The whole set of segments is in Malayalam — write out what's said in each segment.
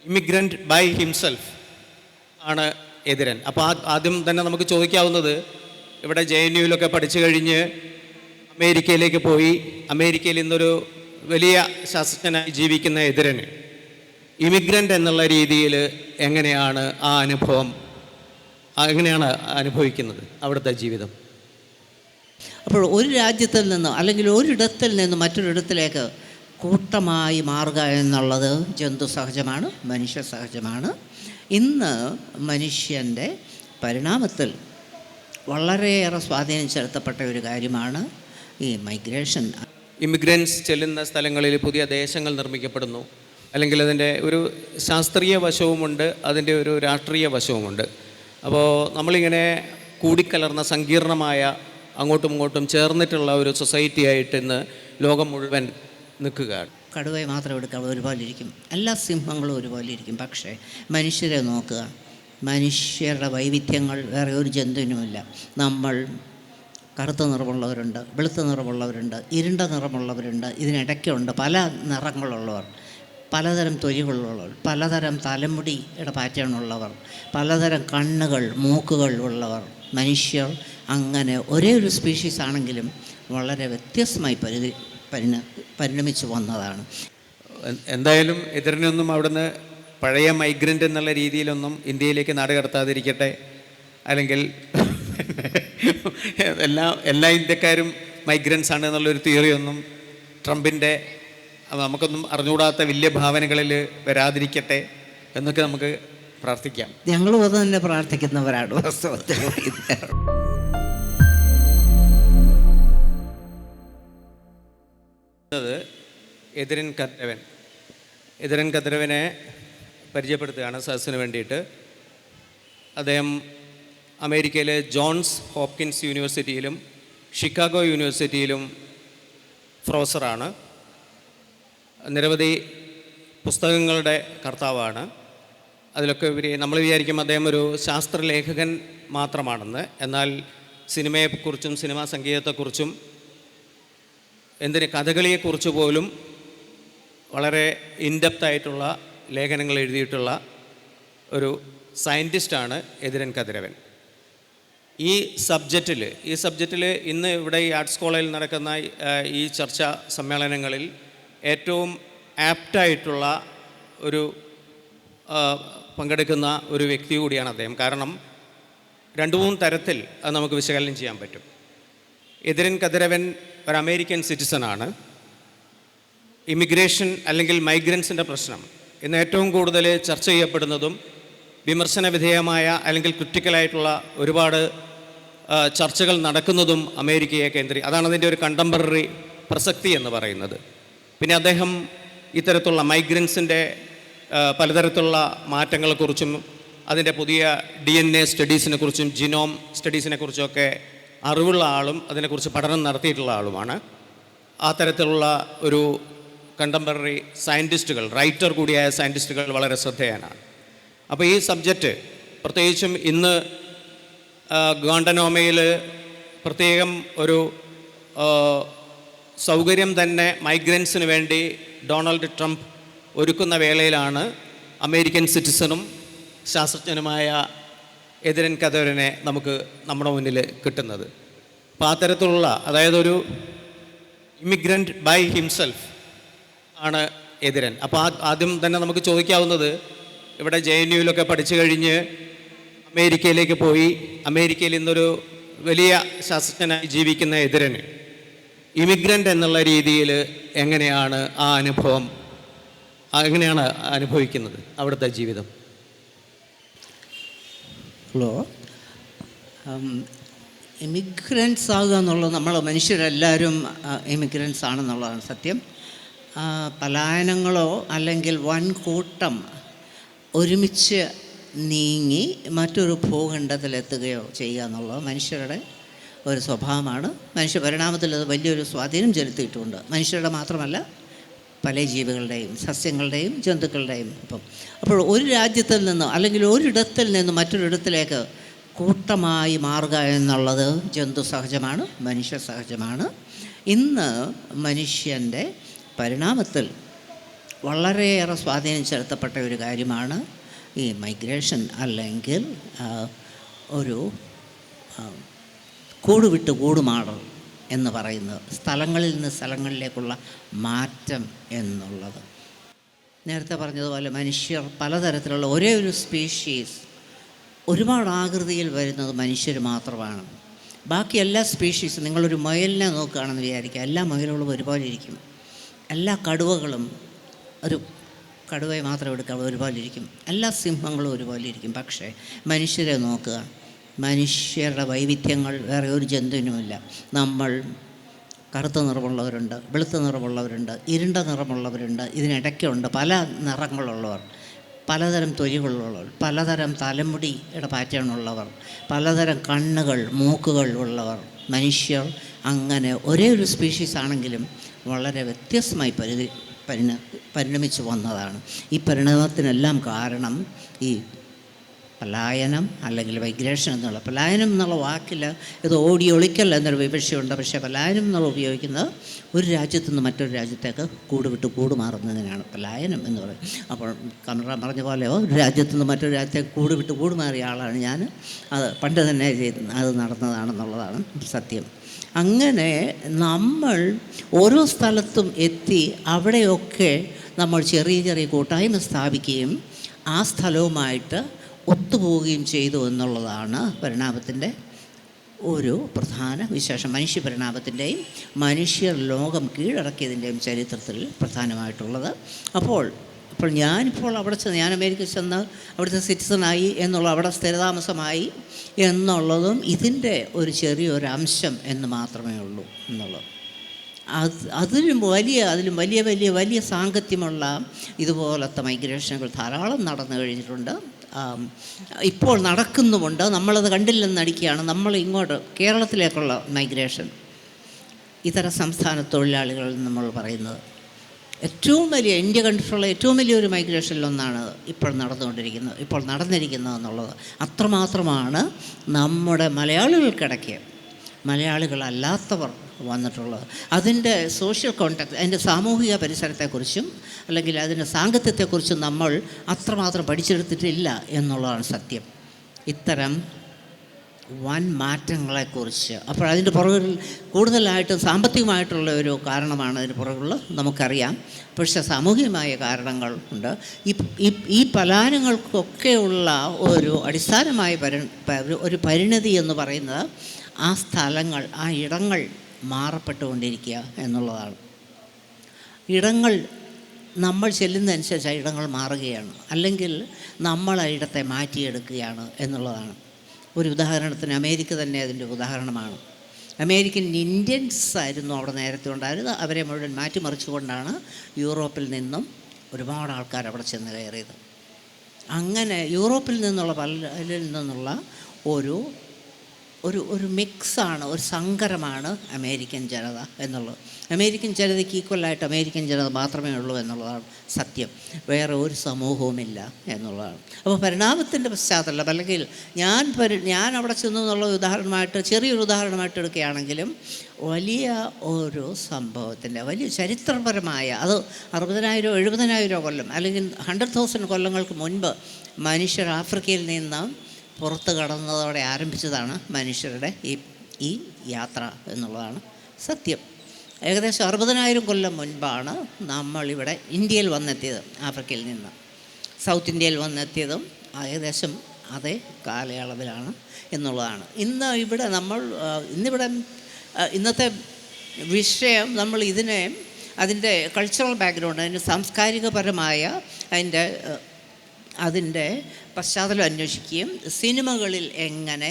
ഇമിഗ്രൻ്റ് ബൈ ഹിംസെൽഫ് ആണ് എതിരൻ. അപ്പോൾ ആദ്യം തന്നെ നമുക്ക് ചോദിക്കാവുന്നത്, ഇവിടെ JNUവിലൊക്കെ പഠിച്ചു കഴിഞ്ഞ് അമേരിക്കയിലേക്ക് പോയി അമേരിക്കയിൽ ഇന്നൊരു വലിയ ശാസ്ത്രജ്ഞനായി ജീവിക്കുന്ന എതിരന് ഇമിഗ്രൻ്റ് എന്നുള്ള രീതിയിൽ എങ്ങനെയാണ് ആ അനുഭവം, എങ്ങനെയാണ് അനുഭവിക്കുന്നത് അവിടുത്തെ ജീവിതം? അപ്പോൾ ഒരു രാജ്യത്തിൽ നിന്ന് അല്ലെങ്കിൽ ഒരിടത്തിൽ നിന്ന് മറ്റൊരിടത്തിലേക്ക് കൂട്ടമായി മാറുക എന്നുള്ളത് ജന്തു സഹജമാണ്, മനുഷ്യ സഹജമാണ്. ഇന്ന് മനുഷ്യൻ്റെ പരിണാമത്തിൽ വളരെയേറെ സ്വാധീനം ചെലുത്തപ്പെട്ട ഒരു കാര്യമാണ് ഈ മൈഗ്രേഷൻ. ഇമിഗ്രൻസ് ചെല്ലുന്ന സ്ഥലങ്ങളിൽ പുതിയ ദേശങ്ങൾ നിർമ്മിക്കപ്പെടുന്നു, അല്ലെങ്കിൽ അതിൻ്റെ ഒരു ശാസ്ത്രീയ വശവുമുണ്ട്, അതിൻ്റെ ഒരു രാഷ്ട്രീയ വശവുമുണ്ട്. അപ്പോൾ നമ്മളിങ്ങനെ കൂടിക്കലർന്ന സങ്കീർണമായ അങ്ങോട്ടും ഇങ്ങോട്ടും ചേർന്നിട്ടുള്ള ഒരു സൊസൈറ്റി ആയിട്ട് ഇന്ന് ലോകം മുഴുവൻ നിൽക്കുകയാണ്. കടുവയെ മാത്രം എടുക്കുക ഒരുപോലെ ഇരിക്കും, എല്ലാ സിംഹങ്ങളും ഒരുപോലെ ഇരിക്കും. പക്ഷേ മനുഷ്യരെ നോക്കുക, മനുഷ്യരുടെ വൈവിധ്യങ്ങൾ വേറെ ഒരു ജന്തുവിനുമില്ല. നമ്മൾ കറുത്ത നിറമുള്ളവരുണ്ട്, വെളുത്ത നിറമുള്ളവരുണ്ട്, ഇരുണ്ട നിറമുള്ളവരുണ്ട്, ഇതിനിടയ്ക്കുണ്ട് പല നിറങ്ങളുള്ളവർ, പലതരം തൊലികളുള്ളവർ, പലതരം തലമുടിയുടെ പാറ്റേണുള്ളവർ, പലതരം കണ്ണുകൾ മൂക്കുകൾ ഉള്ളവർ. മനുഷ്യർ അങ്ങനെ ഒരേ ഒരു സ്പീഷീസ് ആണെങ്കിലും വളരെ വ്യത്യസ്തമായി പരിണമിച്ചു വന്നതാണ്. എന്തായാലും എതിരിനൊന്നും അവിടുന്ന് പഴയ മൈഗ്രൻ്റ് എന്നുള്ള രീതിയിലൊന്നും ഇന്ത്യയിലേക്ക് നാട് കടത്താതിരിക്കട്ടെ. അല്ലെങ്കിൽ എല്ലാ ഇന്ത്യക്കാരും മൈഗ്രൻസ് ആണ് എന്നുള്ളൊരു തിയറിയൊന്നും ട്രംപിൻ്റെ നമുക്കൊന്നും അറിഞ്ഞുകൂടാത്ത വലിയ ഭാവനകളിൽ വരാതിരിക്കട്ടെ എന്നൊക്കെ നമുക്ക് പ്രാർത്ഥിക്കാം. ഞങ്ങളും അത് തന്നെ പ്രാർത്ഥിക്കുന്നവരാണ് വാസ്തവത്തിൽ. എതിരൻ കദ്രവനെ പരിചയപ്പെടുത്തുകയാണ് സദസ്സിന് വേണ്ടിയിട്ട്. അദ്ദേഹം അമേരിക്കയിലെ ജോൺസ് ഹോപ്കിൻസ് യൂണിവേഴ്സിറ്റിയിലും ഷിക്കാഗോ യൂണിവേഴ്സിറ്റിയിലും പ്രൊഫസറാണ്. നിരവധി പുസ്തകങ്ങളുടെ കർത്താവാണ്. അതിലൊക്കെ നമ്മൾ വിചാരിക്കും അദ്ദേഹം ഒരു ശാസ്ത്രലേഖകൻ മാത്രമാണെന്ന്. എന്നാൽ സിനിമയെക്കുറിച്ചും സിനിമാ സംഗീതത്തെക്കുറിച്ചും കഥകളിയെക്കുറിച്ച് പോലും വളരെ ഇൻഡെപ്തായിട്ടുള്ള ലേഖനങ്ങൾ എഴുതിയിട്ടുള്ള ഒരു സയൻറ്റിസ്റ്റാണ് എതിരൻ കതിരവൻ. ഈ സബ്ജക്റ്റിൽ ഇന്ന് ഇവിടെ ഈ ആർട്സ് കോളേജിൽ നടക്കുന്ന ഈ ചർച്ചാ സമ്മേളനങ്ങളിൽ ഏറ്റവും ആപ്റ്റായിട്ടുള്ള ഒരു പങ്കെടുക്കുന്ന ഒരു വ്യക്തി കൂടിയാണ് അദ്ദേഹം. കാരണം 2-3 തരത്തിൽ അത് നമുക്ക് വിശകലനം ചെയ്യാൻ പറ്റും. എതിരൻ കതിരവൻ ഒരു അമേരിക്കൻ സിറ്റിസണാണ്. ഇമിഗ്രേഷൻ അല്ലെങ്കിൽ മൈഗ്രൻസിൻ്റെ പ്രശ്നം ഇന്ന് ഏറ്റവും കൂടുതൽ ചർച്ച ചെയ്യപ്പെടുന്നതും വിമർശന വിധേയമായ അല്ലെങ്കിൽ ക്രിട്ടിക്കലായിട്ടുള്ള ഒരുപാട് ചർച്ചകൾ നടക്കുന്നതും അമേരിക്കയെ അതാണ് അതിൻ്റെ ഒരു കണ്ടംപററി പ്രസക്തി എന്ന് പറയുന്നത്. പിന്നെ അദ്ദേഹം ഇത്തരത്തിലുള്ള മൈഗ്രൻസിൻ്റെ പലതരത്തിലുള്ള മാറ്റങ്ങളെക്കുറിച്ചും അതിൻ്റെ പുതിയ DNA സ്റ്റഡീസിനെ കുറിച്ചും ജിനോം സ്റ്റഡീസിനെ കുറിച്ചൊക്കെ അറിവുള്ള ആളും അതിനെക്കുറിച്ച് പഠനം നടത്തിയിട്ടുള്ള ആളുമാണ്. ആ തരത്തിലുള്ള ഒരു കണ്ടംപററി സയൻറ്റിസ്റ്റുകൾ, റൈറ്റർ കൂടിയായ സയൻറ്റിസ്റ്റുകൾ വളരെ ശ്രദ്ധേയനാണ്. അപ്പോൾ ഈ സബ്ജക്റ്റ് പ്രത്യേകിച്ചും ഇന്ന് ഗാണ്ടനോമയിൽ പ്രത്യേകം ഒരു സൗകര്യം തന്നെ മൈഗ്രൻസിന് വേണ്ടി ഡൊണാൾഡ് ട്രംപ് ഒരുക്കുന്ന വേളയിലാണ് അമേരിക്കൻ സിറ്റിസണും ശാസ്ത്രജ്ഞനുമായ എതിരൻ കതിരവനെ നമുക്ക് നമ്മുടെ മുന്നിൽ കിട്ടുന്നത്. അപ്പോൾ ആ തരത്തിലുള്ള, അതായത് ഒരു ഇമിഗ്രൻ്റ് ബൈ ഹിംസെൽഫ് ആണ് എതിരൻ. അപ്പോൾ ആദ്യം തന്നെ നമുക്ക് ചോദിക്കാവുന്നത്, ഇവിടെ JNUവിലൊക്കെ പഠിച്ചു കഴിഞ്ഞ് അമേരിക്കയിലേക്ക് പോയി അമേരിക്കയിൽ ഇന്നൊരു വലിയ ശാസ്ത്രജ്ഞനായി ജീവിക്കുന്ന എതിരന് ഇമിഗ്രൻ്റ് എന്നുള്ള രീതിയിൽ എങ്ങനെയാണ് ആ അനുഭവം, എങ്ങനെയാണ് അനുഭവിക്കുന്നത് അവിടുത്തെ ജീവിതം? ഇമിഗ്രൻസ് ആകുക എന്നുള്ളത്, നമ്മൾ മനുഷ്യരെല്ലാവരും ഇമിഗ്രൻസ് ആണെന്നുള്ളതാണ് സത്യം. പലായനങ്ങളോ അല്ലെങ്കിൽ വൻ കൂട്ടം ഒരുമിച്ച് നീങ്ങി മറ്റൊരു ഭൂഖണ്ഡത്തിലെത്തുകയോ ചെയ്യുക എന്നുള്ളത് മനുഷ്യരുടെ ഒരു സ്വഭാവമാണ്. മനുഷ്യ പരിണാമത്തിൽ അത് വലിയൊരു സ്വാധീനം ചെലുത്തിയിട്ടുണ്ട്. മനുഷ്യരുടെ മാത്രമല്ല, പല ജീവികളുടെയും സസ്യങ്ങളുടെയും ജന്തുക്കളുടെയും. അപ്പോൾ ഒരു രാജ്യത്തിൽ നിന്ന് അല്ലെങ്കിൽ ഒരിടത്തിൽ നിന്ന് മറ്റൊരിടത്തിലേക്ക് കൂട്ടമായി മാറുക എന്നുള്ളത് ജന്തു സഹജമാണ്, മനുഷ്യ സഹജമാണ്. ഇന്ന് മനുഷ്യൻ്റെ പരിണാമത്തിൽ വളരെയേറെ സ്വാധീനം ചെലുത്തപ്പെട്ട ഒരു കാര്യമാണ് ഈ മൈഗ്രേഷൻ, അല്ലെങ്കിൽ ഒരു കൂട് വിട്ട് കൂടുമാടൽ എന്ന് പറയുന്നത്, സ്ഥലങ്ങളിൽ നിന്ന് സ്ഥലങ്ങളിലേക്കുള്ള മാറ്റം എന്നുള്ളത്. നേരത്തെ പറഞ്ഞതുപോലെ മനുഷ്യർ പലതരത്തിലുള്ള ഒരേ ഒരു സ്പീഷീസ് ഒരുപാട് ആകൃതിയിൽ വരുന്നത് മനുഷ്യർ മാത്രമാണ്. ബാക്കി എല്ലാ സ്പീഷീസും, നിങ്ങളൊരു മുയലിനെ നോക്കുകയാണെന്ന് വിചാരിക്കുക, എല്ലാ മുയലുകളും ഒരുപോലെ ഇരിക്കും. എല്ലാ കടുവകളും, ഒരു കടുവയെ മാത്രം എടുക്കുക, ഒരുപോലെ ഇരിക്കും. എല്ലാ സിംഹങ്ങളും ഒരുപോലെ ഇരിക്കും. പക്ഷേ മനുഷ്യരെ നോക്കുക, മനുഷ്യരുടെ വൈവിധ്യങ്ങൾ വേറെ ഒരു ജന്തുവിനുമില്ല. നമ്മൾ കറുത്ത നിറമുള്ളവരുണ്ട്, വെളുത്ത നിറമുള്ളവരുണ്ട്, ഇരുണ്ട നിറമുള്ളവരുണ്ട്, ഇതിനിടയ്ക്കുണ്ട് പല നിറങ്ങളുള്ളവർ, പലതരം തൊലികളുള്ളവർ, പലതരം തലമുടിയുടെ പാറ്റേൺ ഉള്ളവർ, പലതരം കണ്ണുകൾ മൂക്കുകൾ ഉള്ളവർ. മനുഷ്യർ അങ്ങനെ ഒരേ ഒരു സ്പീഷീസ് ആണെങ്കിലും വളരെ വ്യത്യസ്തമായി പരിണമിച്ചു വന്നതാണ്. ഈ പരിണാമത്തിനെല്ലാം കാരണം ഈ പലായനം അല്ലെങ്കിൽ മൈഗ്രേഷൻ എന്നുള്ള, പലായനം എന്നുള്ള വാക്കിൽ ഇത് ഓടി ഒളിക്കൽ എന്നൊരു വിവക്ഷയുണ്ട്. പക്ഷേ പലായനം എന്നുള്ള ഉപയോഗിക്കുന്നത് ഒരു രാജ്യത്തു നിന്ന് മറ്റൊരു രാജ്യത്തേക്ക് കൂട് വിട്ട് കൂട് മാറുന്നതിനാണ് പലായനം എന്ന് പറയുന്നത്. അപ്പോൾ കമറ പറഞ്ഞ പോലെ ഒരു രാജ്യത്തു നിന്ന് മറ്റൊരു രാജ്യത്തേക്ക് കൂട് വിട്ട് കൂട് മാറിയ ആളാണ് ഞാൻ. അത് പണ്ട് തന്നെ അത് നടന്നതാണെന്നുള്ളതാണ് സത്യം. അങ്ങനെ നമ്മൾ ഓരോ സ്ഥലത്തും എത്തി അവിടെയൊക്കെ നമ്മൾ ചെറിയ ചെറിയ കൂട്ടായ്മ സ്ഥാപിക്കുകയും ആ സ്ഥലവുമായിട്ട് ഒത്തുപോവുകയും ചെയ്തു എന്നുള്ളതാണ് പരിണാമത്തിൻ്റെ ഒരു പ്രധാന വിശേഷം. മനുഷ്യ പരിണാമത്തിൻ്റെയും മനുഷ്യർ ലോകം കീഴടക്കിയതിൻ്റെയും ചരിത്രത്തിൽ പ്രധാനമായിട്ടുള്ളത്. അപ്പോൾ ഞാനിപ്പോൾ അവിടെ ചെന്ന്, ഞാൻ അമേരിക്കയിൽ ചെന്ന് അവിടുത്തെ സിറ്റിസണായി എന്നുള്ള, അവിടെ സ്ഥിരതാമസമായി എന്നുള്ളതും ഇതിൻ്റെ ഒരു ചെറിയൊരു അംശം എന്ന് മാത്രമേ ഉള്ളൂ എന്നുള്ളത്. അതിലും വലിയ സാങ്കത്യമുള്ള ഇതുപോലത്തെ മൈഗ്രേഷനുകൾ ധാരാളം നടന്നു കഴിഞ്ഞിട്ടുണ്ട്, ഇപ്പോൾ നടക്കുന്നുമുണ്ട്. നമ്മളത് കണ്ടില്ലെന്ന് നടിക്കുകയാണ്. നമ്മൾ ഇങ്ങോട്ട് കേരളത്തിലേക്കുള്ള മൈഗ്രേഷൻ, ഇതര സംസ്ഥാന തൊഴിലാളികൾ നമ്മൾ പറയുന്നത് ഏറ്റവും വലിയ, ഇന്ത്യ കണ്ടിട്ടുള്ള ഏറ്റവും വലിയൊരു മൈഗ്രേഷനിലൊന്നാണ് ഇപ്പോൾ നടന്നിരിക്കുന്നത് എന്നുള്ളത്. അത്രമാത്രമാണ് നമ്മുടെ മലയാളികൾക്കിടയ്ക്ക് മലയാളികളല്ലാത്തവർ വന്നിട്ടുള്ളത്. അതിൻ്റെ സോഷ്യൽ കോണ്ടാക്ട്, അതിൻ്റെ സാമൂഹിക പരിസരത്തെക്കുറിച്ചും അല്ലെങ്കിൽ അതിൻ്റെ സാങ്കത്യത്തെക്കുറിച്ചും നമ്മൾ അത്രമാത്രം പഠിച്ചെടുത്തിട്ടില്ല എന്നുള്ളതാണ് സത്യം. ഇത്തരം വൻ മാറ്റങ്ങളെക്കുറിച്ച് അപ്പോൾ അതിൻ്റെ പുറകിൽ കൂടുതലായിട്ട് സാമ്പത്തികമായിട്ടുള്ള ഒരു കാരണമാണ് അതിന് പുറകിൽ നമുക്കറിയാം. പക്ഷേ സാമൂഹികമായ കാരണങ്ങൾ ഉണ്ട്. ഈ പലായനങ്ങൾക്കൊക്കെയുള്ള ഒരു അടിസ്ഥാനമായ ഒരു പരിണതി എന്ന് പറയുന്നത് ആ സ്ഥലങ്ങൾ, ആ ഇടങ്ങൾ മാറപ്പെട്ടുകൊണ്ടിരിക്കുക എന്നുള്ളതാണ്. ഇടങ്ങൾ നമ്മൾ ചെല്ലുന്നതനുസരിച്ച് ആ ഇടങ്ങൾ മാറുകയാണ്, അല്ലെങ്കിൽ നമ്മൾ ആ ഇടത്തെ മാറ്റിയെടുക്കുകയാണ് എന്നുള്ളതാണ്. ഒരു ഉദാഹരണത്തിന് അമേരിക്ക തന്നെ അതിൻ്റെ ഉദാഹരണമാണ്. അമേരിക്കൻ ഇന്ത്യൻസ് ആയിരുന്നു അവിടെ നേരത്തെ ഉണ്ടായിരുന്നത്. അവരെ മുഴുവൻ മാറ്റിമറിച്ചുകൊണ്ടാണ് യൂറോപ്പിൽ നിന്നും ഒരുപാട് ആൾക്കാർ അവിടെ ചെന്ന് കയറിയത്. അങ്ങനെ യൂറോപ്പിൽ നിന്നുള്ള പലരിൽ നിന്നുള്ള ഒരു മിക്സാണ്, ഒരു സങ്കരമാണ് അമേരിക്കൻ ജനത എന്നുള്ളത്. അമേരിക്കൻ ജനതയ്ക്ക് ഈക്വലായിട്ട് അമേരിക്കൻ ജനത മാത്രമേ ഉള്ളൂ എന്നുള്ളതാണ് സത്യം. വേറെ ഒരു സമൂഹവുമില്ല എന്നുള്ളതാണ്. അപ്പോൾ പരിണാമത്തിൻ്റെ പശ്ചാത്തലം, അല്ലെങ്കിൽ ഞാൻ അവിടെ ചെന്നു എന്നുള്ള ഉദാഹരണമായിട്ട്, ചെറിയൊരു ഉദാഹരണമായിട്ട് എടുക്കുകയാണെങ്കിലും വലിയ ഒരു സംഭവത്തിൻ്റെ വലിയ ചരിത്രപരമായ, അത് 60,000 70,000 കൊല്ലം അല്ലെങ്കിൽ 100,000 കൊല്ലങ്ങൾക്ക് മുൻപ് മനുഷ്യർ ആഫ്രിക്കയിൽ നിന്ന് പുറത്ത് കടന്നതോടെ ആരംഭിച്ചതാണ് മനുഷ്യരുടെ ഈ യാത്ര എന്നുള്ളതാണ് സത്യം. ഏകദേശം 60,000 കൊല്ലം മുൻപാണ് നമ്മളിവിടെ ഇന്ത്യയിൽ വന്നെത്തിയത്. ആഫ്രിക്കയിൽ നിന്ന് സൗത്ത് ഇന്ത്യയിൽ വന്നെത്തിയതും ഏകദേശം അതേ കാലയളവിലാണ് എന്നുള്ളതാണ്. ഇന്നത്തെ വിഷയം നമ്മൾ അതിൻ്റെ കൾച്ചറൽ ബാക്ക്ഗ്രൗണ്ട്, അതിൻ്റെ സാംസ്കാരികപരമായ അതിൻ്റെ പശ്ചാത്തലം അന്വേഷിക്കുകയും സിനിമകളിൽ എങ്ങനെ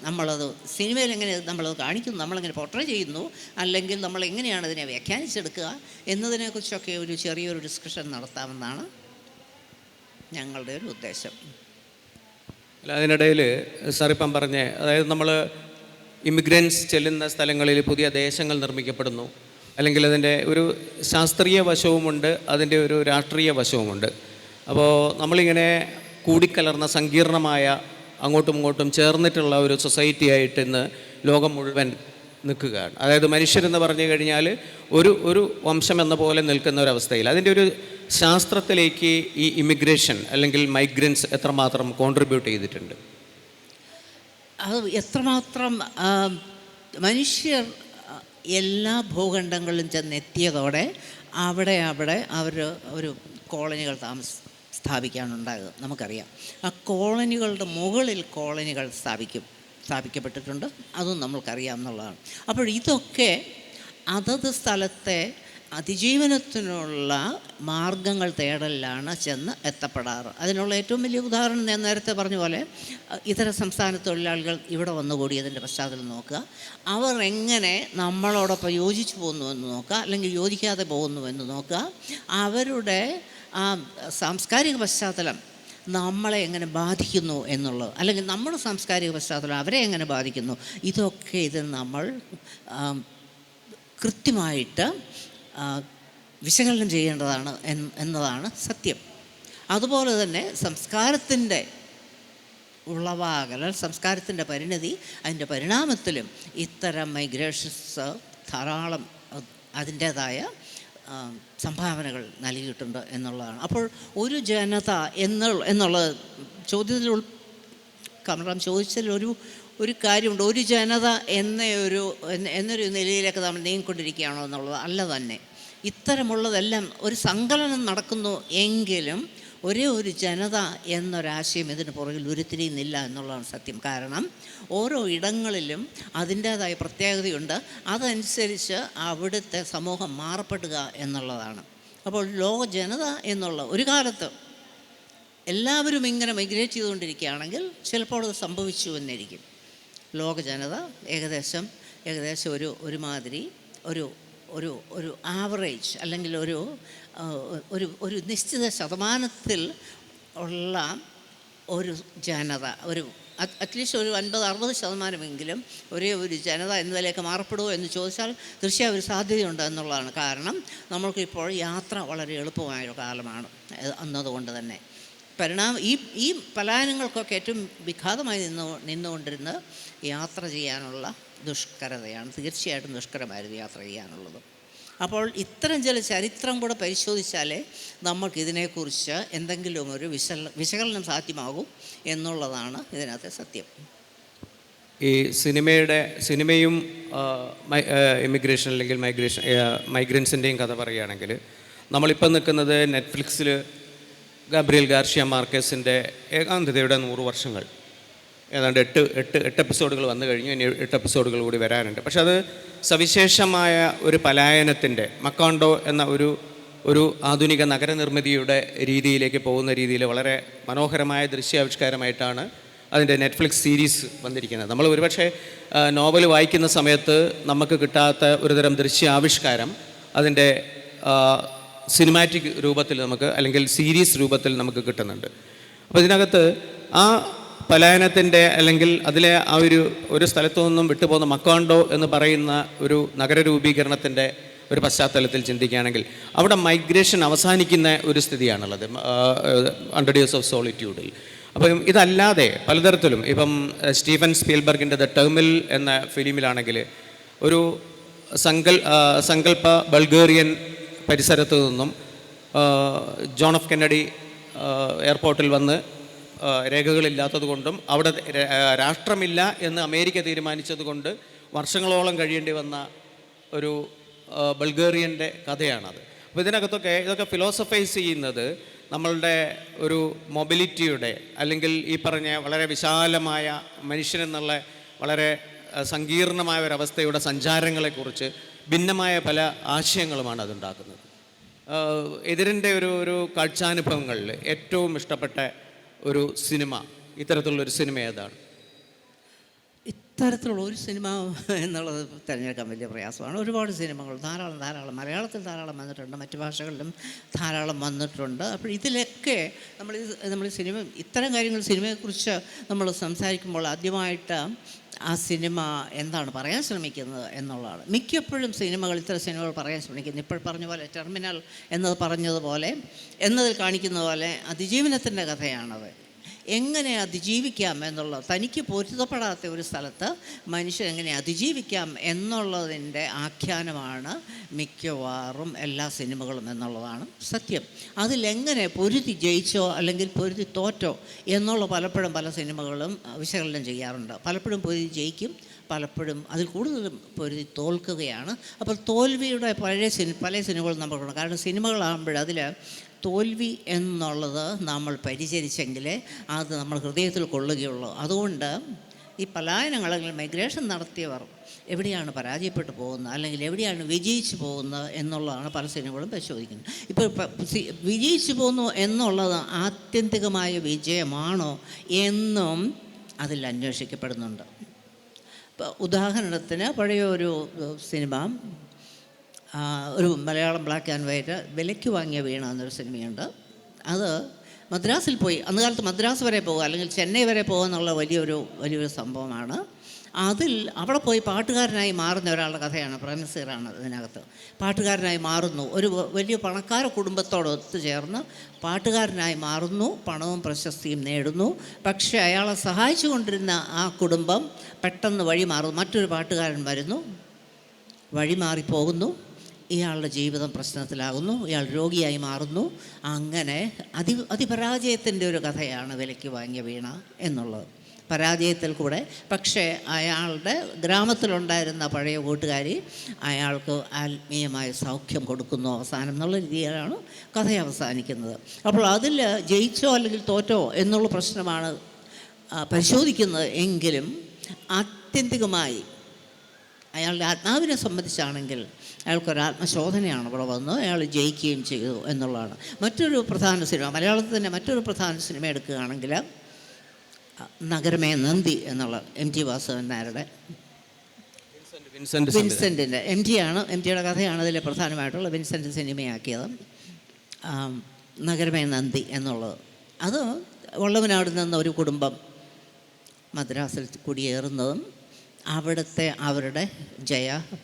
നമ്മളത് സിനിമയിൽ എങ്ങനെ നമ്മളത് കാണിക്കുന്നു, നമ്മളെങ്ങനെ പോർട്രേ ചെയ്യുന്നു, അല്ലെങ്കിൽ നമ്മളെങ്ങനെയാണ് അതിനെ വ്യാഖ്യാനിച്ചെടുക്കുക എന്നതിനെക്കുറിച്ചൊക്കെ ഒരു ചെറിയൊരു ഡിസ്കഷൻ നടത്താമെന്നാണ് ഞങ്ങളുടെ ഒരു ഉദ്ദേശം. അല്ല, അതിനിടയിൽ സാറിപ്പം പറഞ്ഞേ, അതായത് നമ്മൾ ഇമിഗ്രൻസ് ചെല്ലുന്ന സ്ഥലങ്ങളിൽ പുതിയ ദേശങ്ങൾ നിർമ്മിക്കപ്പെടുന്നു, അല്ലെങ്കിൽ അതിൻ്റെ ഒരു ശാസ്ത്രീയ വശവുമുണ്ട്, അതിൻ്റെ ഒരു രാഷ്ട്രീയ വശവുമുണ്ട്. അപ്പോൾ നമ്മളിങ്ങനെ കൂടിക്കലർന്ന സങ്കീർണമായ അങ്ങോട്ടും ഇങ്ങോട്ടും ചേർന്നിട്ടുള്ള ഒരു സൊസൈറ്റി ആയിട്ട് ഇന്ന് ലോകം മുഴുവൻ നിൽക്കുകയാണ്. അതായത് മനുഷ്യരെന്ന് പറഞ്ഞു കഴിഞ്ഞാൽ ഒരു വംശം എന്ന പോലെ നിൽക്കുന്ന ഒരവസ്ഥയിൽ അതിൻ്റെ ഒരു ശാസ്ത്രത്തിലേക്ക് ഈ ഇമിഗ്രേഷൻ അല്ലെങ്കിൽ മൈഗ്രൻസ് എത്രമാത്രം കോൺട്രിബ്യൂട്ട് ചെയ്തിട്ടുണ്ട്? അത് എത്രമാത്രം മനുഷ്യർ എല്ലാ ഭൂഖണ്ഡങ്ങളിലും ചെന്നെത്തിയതോടെ അവിടെ അവർ ഒരു കോളനികൾ സ്ഥാപിക്കാനുണ്ടാകുക നമുക്കറിയാം. ആ കോളനികളുടെ മുകളിൽ കോളനികൾ സ്ഥാപിക്കപ്പെട്ടിട്ടുണ്ട്, അതും നമ്മൾക്കറിയാമെന്നുള്ളതാണ്. അപ്പോൾ ഇതൊക്കെ അതത് സ്ഥലത്തെ അതിജീവനത്തിനുള്ള മാർഗങ്ങൾ തേടലിലാണ് ചെന്ന് എത്തപ്പെടാറ്. അതിനുള്ള ഏറ്റവും വലിയ ഉദാഹരണം ഞാൻ നേരത്തെ പറഞ്ഞ പോലെ ഇതര സംസ്ഥാന തൊഴിലാളികൾ ഇവിടെ വന്നുകൂടിയതിൻ്റെ പശ്ചാത്തലം നോക്കുക. അവർ എങ്ങനെ നമ്മളോടൊപ്പം യോജിച്ചു പോകുന്നുവെന്ന് നോക്കുക, അല്ലെങ്കിൽ യോജിക്കാതെ പോകുന്നുവെന്ന് നോക്കുക. അവരുടെ ആ സാംസ്കാരിക പശ്ചാത്തലം നമ്മളെ എങ്ങനെ ബാധിക്കുന്നു എന്നുള്ളത്, അല്ലെങ്കിൽ നമ്മുടെ സാംസ്കാരിക പശ്ചാത്തലം അവരെ എങ്ങനെ ബാധിക്കുന്നു, ഇതൊക്കെ ഇതിൽ നമ്മൾ കൃത്യമായിട്ട് വിശകലനം ചെയ്യേണ്ടതാണ് എന്നതാണ് സത്യം. അതുപോലെ തന്നെ സംസ്കാരത്തിൻ്റെ ഉളവാകൽ, സംസ്കാരത്തിൻ്റെ പരിണതി, അതിൻ്റെ പരിണാമത്തിലും ഇത്തരം മൈഗ്രേഷൻസ് ധാരാളം അതിൻ്റേതായ സംഭാവനകൾ നൽകിയിട്ടുണ്ട് എന്നുള്ളതാണ്. അപ്പോൾ ഒരു ജനത എന്നുള്ള ചോദ്യത്തിൽ കമറാം ചോദിച്ചതിൽ ഒരു കാര്യമുണ്ട്. ഒരു ജനത എന്നൊരു നിലയിലേക്ക് നമ്മൾ നീങ്ങിക്കൊണ്ടിരിക്കുകയാണോ എന്നുള്ളത് അല്ല തന്നെ. ഇത്തരമുള്ളതെല്ലാം ഒരു സങ്കലനം നടക്കുന്നു എങ്കിലും ഒരേ ഒരു ജനത എന്നൊരാശയം ഇതിന് പുറകിൽ ഉരുത്തിരിയുന്നില്ല എന്നുള്ളതാണ് സത്യം. കാരണം ഓരോ ഇടങ്ങളിലും അതിൻ്റേതായ പ്രത്യേകതയുണ്ട്, അതനുസരിച്ച് അവിടുത്തെ സമൂഹം മാറപ്പെടുക എന്നുള്ളതാണ്. അപ്പോൾ ലോക ജനത എന്നുള്ള ഒരു കാലത്ത് എല്ലാവരും ഇങ്ങനെ മൈഗ്രേറ്റ് ചെയ്തുകൊണ്ടിരിക്കുകയാണെങ്കിൽ ചിലപ്പോൾ അത് സംഭവിച്ചു എന്നിരിക്കും. ലോക ജനത ഏകദേശം ഒരുമാതിരി ഒരു ആവറേജ് അല്ലെങ്കിൽ ഒരു നിശ്ചിത ശതമാനത്തിൽ ഉള്ള ഒരു ജനത, അറ്റ്ലീസ്റ്റ് ഒരു 50-60% ഒരേ ഒരു ജനത എന്നതിലേക്ക് മാറപ്പെടുമോ എന്ന് ചോദിച്ചാൽ തീർച്ചയായും ഒരു സാധ്യതയുണ്ട് എന്നുള്ളതാണ്. കാരണം നമ്മൾക്കിപ്പോൾ യാത്ര വളരെ എളുപ്പമായൊരു കാലമാണ് എന്നതുകൊണ്ട് തന്നെ ഈ പലായനങ്ങൾക്കൊക്കെ ഏറ്റവും വിഘാതമായി നിന്നുകൊണ്ടിരുന്നത് യാത്ര ചെയ്യാനുള്ള ദുഷ്കരതയാണ്. തീർച്ചയായിട്ടും ദുഷ്കരമായിരുന്നു യാത്ര ചെയ്യാനുള്ളത്. അപ്പോൾ ഇത്തരം ചില ചരിത്രം കൂടെ പരിശോധിച്ചാലേ നമുക്കിതിനെക്കുറിച്ച് എന്തെങ്കിലും ഒരു വിശകലനം സാധ്യമാകും എന്നുള്ളതാണ് ഇതിനകത്തെ സത്യം. ഈ സിനിമയും ഇമിഗ്രേഷൻ അല്ലെങ്കിൽ മൈഗ്രൻസിൻ്റെയും കഥ പറയുകയാണെങ്കിൽ നമ്മളിപ്പം നിൽക്കുന്നത് നെറ്റ്ഫ്ലിക്സിൽ ഗാബ്രിയൽ ഗാർഷ്യ മാർക്കേസിൻ്റെ ഏകാന്തതയുടെ 100 വർഷങ്ങൾ, ഏതാണ്ട് എട്ട് എപ്പിസോഡുകൾ വന്നു കഴിഞ്ഞു. ഇനി 8 എപ്പിസോഡുകൾ കൂടി വരാനുണ്ട്. പക്ഷെ അത് സവിശേഷമായ ഒരു പലായനത്തിൻ്റെ മക്കാണ്ടോ എന്ന ഒരു ആധുനിക നഗരനിർമ്മിതിയുടെ രീതിയിലേക്ക് പോകുന്ന രീതിയിൽ വളരെ മനോഹരമായ ദൃശ്യാവിഷ്കാരമായിട്ടാണ് അതിൻ്റെ നെറ്റ്ഫ്ലിക്സ് സീരീസ് വന്നിരിക്കുന്നത്. നമ്മൾ ഒരുപക്ഷെ നോവൽ വായിക്കുന്ന സമയത്ത് നമുക്ക് കിട്ടാത്ത ഒരുതരം ദൃശ്യാവിഷ്കാരം അതിൻ്റെ സിനിമാറ്റിക് രൂപത്തിൽ നമുക്ക്, അല്ലെങ്കിൽ സീരീസ് രൂപത്തിൽ നമുക്ക് കിട്ടുന്നുണ്ട്. അപ്പോൾ ഇതിനകത്ത് ആ പലായനത്തിൻ്റെ അല്ലെങ്കിൽ അതിലെ ആ ഒരു സ്ഥലത്തു നിന്നും വിട്ടുപോകുന്ന മക്കാണ്ടോ എന്ന് പറയുന്ന ഒരു നഗരരൂപീകരണത്തിൻ്റെ ഒരു പശ്ചാത്തലത്തിൽ ചിന്തിക്കുകയാണെങ്കിൽ അവിടെ മൈഗ്രേഷൻ അവസാനിക്കുന്ന ഒരു സ്ഥിതിയാണുള്ളത് 100 Years of Solitude. അപ്പം ഇതല്ലാതെ പലതരത്തിലും ഇപ്പം സ്റ്റീഫൻ സ്പീൽബർഗിൻ്റെ ദ ടെർമിൽ എന്ന ഫിലിമിലാണെങ്കിൽ ഒരു സങ്കല്പ ബൾഗേറിയൻ പരിസരത്തു നിന്നും ജോൺ എഫ് കെന്നഡി എയർപോർട്ടിൽ വന്ന് രേഖകളില്ലാത്തത് കൊണ്ടും അവിടെ രാഷ്ട്രമില്ല എന്ന് അമേരിക്ക തീരുമാനിച്ചതുകൊണ്ട് വർഷങ്ങളോളം കഴിയേണ്ടി വന്ന ഒരു ബൾഗേറിയൻ്റെ കഥയാണത്. അപ്പോൾ ഇതൊക്കെ ഫിലോസഫൈസ് ചെയ്യുന്നത് നമ്മളുടെ ഒരു മൊബിലിറ്റിയുടെ, അല്ലെങ്കിൽ ഈ പറഞ്ഞ വളരെ വിശാലമായ മനുഷ്യനെന്നുള്ള വളരെ സങ്കീർണമായ ഒരവസ്ഥയുടെ സഞ്ചാരങ്ങളെക്കുറിച്ച് ഭിന്നമായ പല ആശയങ്ങളുമാണ് അതുണ്ടാക്കുന്നത്. എതിരിൻ്റെ ഒരു കാഴ്ചാനുഭവങ്ങളിൽ ഏറ്റവും ഇഷ്ടപ്പെട്ട ഒരു സിനിമ, ഇത്തരത്തിലുള്ളൊരു സിനിമ ഏതാണ്? ഇത്തരത്തിലുള്ള ഒരു സിനിമ എന്നുള്ളത് തിരഞ്ഞെടുക്കാൻ വലിയ പ്രയാസമാണ്. ഒരുപാട് സിനിമകൾ ധാരാളം മലയാളത്തിൽ ധാരാളം വന്നിട്ടുണ്ട്, മറ്റു ഭാഷകളിലും ധാരാളം വന്നിട്ടുണ്ട്. അപ്പോൾ ഇതിലൊക്കെ നമ്മൾ ഇത്തരം കാര്യങ്ങൾ സിനിമയെക്കുറിച്ച് നമ്മൾ സംസാരിക്കുമ്പോൾ ആദ്യമായിട്ട് ആ സിനിമ എന്താണ് പറയാൻ ശ്രമിക്കുന്നത് എന്നുള്ളതാണ്. മിക്കപ്പോഴും ഇത്തരം സിനിമകൾ പറയാൻ ശ്രമിക്കുന്നത് ഇപ്പോൾ പറഞ്ഞ പോലെ ടെർമിനൽ എന്നതിൽ കാണിക്കുന്ന പോലെ അതിജീവനത്തിൻ്റെ കഥയാണത്. എങ്ങനെ അതിജീവിക്കാം എന്നുള്ളത്, തനിക്ക് പൊരുത്തപ്പെടാത്ത ഒരു സ്ഥലത്ത് മനുഷ്യൻ എങ്ങനെ അതിജീവിക്കാം എന്നുള്ളതിൻ്റെ ആഖ്യാനമാണ് മിക്കവാറും എല്ലാ സിനിമകളും എന്നുള്ളതാണ് സത്യം. അതിലെങ്ങനെ പൊരുതി ജയിച്ചോ അല്ലെങ്കിൽ പൊരുതി തോറ്റോ എന്നുള്ള പലപ്പോഴും പല സിനിമകളും വിശകലനം ചെയ്യാറുണ്ട്. പലപ്പോഴും പൊരുതി ജയിക്കും, പലപ്പോഴും അതിൽ കൂടുതലും പൊരുതി തോൽക്കുകയാണ്. അപ്പോൾ തോൽവിയുടെ പല സിനിമകളും നമുക്കുണ്ട്. കാരണം സിനിമകളാകുമ്പോൾ അതിൽ തോൽവി എന്നുള്ളത് നമ്മൾ പരിചരിച്ചെങ്കിലേ അത് നമ്മൾ ഹൃദയത്തിൽ കൊള്ളുകയുള്ളൂ. അതുകൊണ്ട് ഈ പലായനങ്ങൾ അല്ലെങ്കിൽ മൈഗ്രേഷൻ നടത്തിയവർ എവിടെയാണ് പരാജയപ്പെട്ടു പോകുന്നത് അല്ലെങ്കിൽ എവിടെയാണ് വിജയിച്ചു പോകുന്നത് എന്നുള്ളതാണ് പല സിനിമകളും പരിശോധിക്കുന്നത്. ഇപ്പോൾ വിജയിച്ചു പോകുന്നു എന്നുള്ളത് ആത്യന്തികമായ വിജയമാണോ എന്നും അതിൽ അന്വേഷിക്കപ്പെടുന്നുണ്ട്. ഉദാഹരണത്തിന് പഴയ ഒരു സിനിമ, ഒരു മലയാളം ബ്ലാക്ക് ആൻഡ് വൈറ്റ്, വിലയ്ക്ക് വാങ്ങിയ വീണ എന്നൊരു സിനിമയുണ്ട്. അത് മദ്രാസിൽ പോയി, അന്ന് കാലത്ത് മദ്രാസ് വരെ പോകുക അല്ലെങ്കിൽ ചെന്നൈ വരെ പോകുക എന്നുള്ള വലിയൊരു സംഭവമാണ്. അതിൽ അവിടെ പോയി പാട്ടുകാരനായി മാറുന്ന ഒരാളുടെ കഥയാണ്. പ്രേംനസീറാണ് ഇതിനകത്ത്. പാട്ടുകാരനായി മാറുന്നു, ഒരു വലിയ പണക്കാര കുടുംബത്തോട് ഒത്തുചേർന്ന് പാട്ടുകാരനായി മാറുന്നു, പണവും പ്രശസ്തിയും നേടുന്നു. പക്ഷേ അയാളെ സഹായിച്ചു കൊണ്ടിരുന്ന ആ കുടുംബം പെട്ടെന്ന് വഴി മാറുന്നു. മറ്റൊരു പാട്ടുകാരൻ വരുന്നു, വഴി മാറിപ്പോകുന്നു, ഇയാളുടെ ജീവിതം പ്രശ്നത്തിലാകുന്നു, ഇയാൾ രോഗിയായി മാറുന്നു. അങ്ങനെ അതിപരാജയത്തിൻ്റെ ഒരു കഥയാണ് വിലയ്ക്ക് വാങ്ങിയ വീണ എന്നുള്ളത്. പരാജയത്തിൽ കൂടെ, പക്ഷേ അയാളുടെ ഗ്രാമത്തിലുണ്ടായിരുന്ന പഴയ കൂട്ടുകാരി അയാൾക്ക് ആത്മീയമായ സൗഖ്യം കൊടുക്കുന്നു അവസാനം എന്നുള്ള രീതിയിലാണ് കഥ അവസാനിക്കുന്നത്. അപ്പോൾ അതിൽ ജയിച്ചോ അല്ലെങ്കിൽ തോറ്റോ എന്നുള്ള പ്രശ്നമാണ് പരിശോധിക്കുന്നത് എങ്കിലും ആത്യന്തികമായി അയാളുടെ ആത്മാവിനെ സംബന്ധിച്ചാണെങ്കിൽ അയാൾക്കൊരാത്മശോധനയാണ് ഇവിടെ വന്ന് അയാൾ ജയിക്കുകയും ചെയ്തു എന്നുള്ളതാണ്. മറ്റൊരു പ്രധാന സിനിമ, മലയാളത്തിൽ തന്നെ മറ്റൊരു പ്രധാന സിനിമ എടുക്കുകയാണെങ്കിൽ നഗരമേ നന്ദി എന്നുള്ള MT വാസുദേവൻ നായരുടെ, വിൻസെൻറ്റിൻ്റെ, എം ടിയുടെ കഥയാണ് അതിൽ പ്രധാനമായിട്ടുള്ള വിൻസെൻറ്റ് സിനിമയാക്കിയത്. നഗരമേ നന്ദി എന്നുള്ളത്, അത് വള്ളവനാട് നിന്ന് ഒരു കുടുംബം മദ്രാസിൽ കുടിയേറുന്നതും അവിടുത്തെ അവരുടെ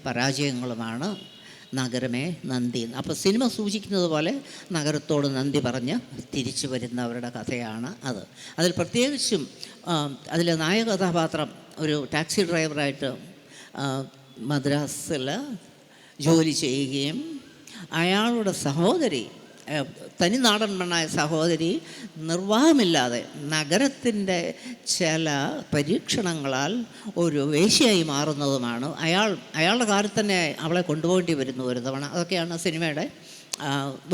പരാജയങ്ങളുമാണ് നഗരമേ നന്ദി. അപ്പോൾ സിനിമ സൂചിക്കുന്നത് പോലെ നഗരത്തോട് നന്ദി പറഞ്ഞ് തിരിച്ചു വരുന്നവരുടെ കഥയാണ് അത്. അതിൽ പ്രത്യേകിച്ചും അതിലെ നായക കഥാപാത്രം ഒരു ടാക്സി ഡ്രൈവറായിട്ട് മദ്രാസിൽ ജോലി ചെയ്യുകയും അയാളുടെ സഹോദരി, തനിനാടൻ മണ്ണായ സഹോദരി, നിർവാഹമില്ലാതെ നഗരത്തിൻ്റെ ചില പരീക്ഷണങ്ങളാൽ ഒരു വേശ്യയായി മാറുന്നതുമാണ്. അയാളുടെ കാറിൽ തന്നെ അവളെ കൊണ്ടുപോകേണ്ടി വരുന്നു ഒരു തവണ. അതൊക്കെയാണ് സിനിമയുടെ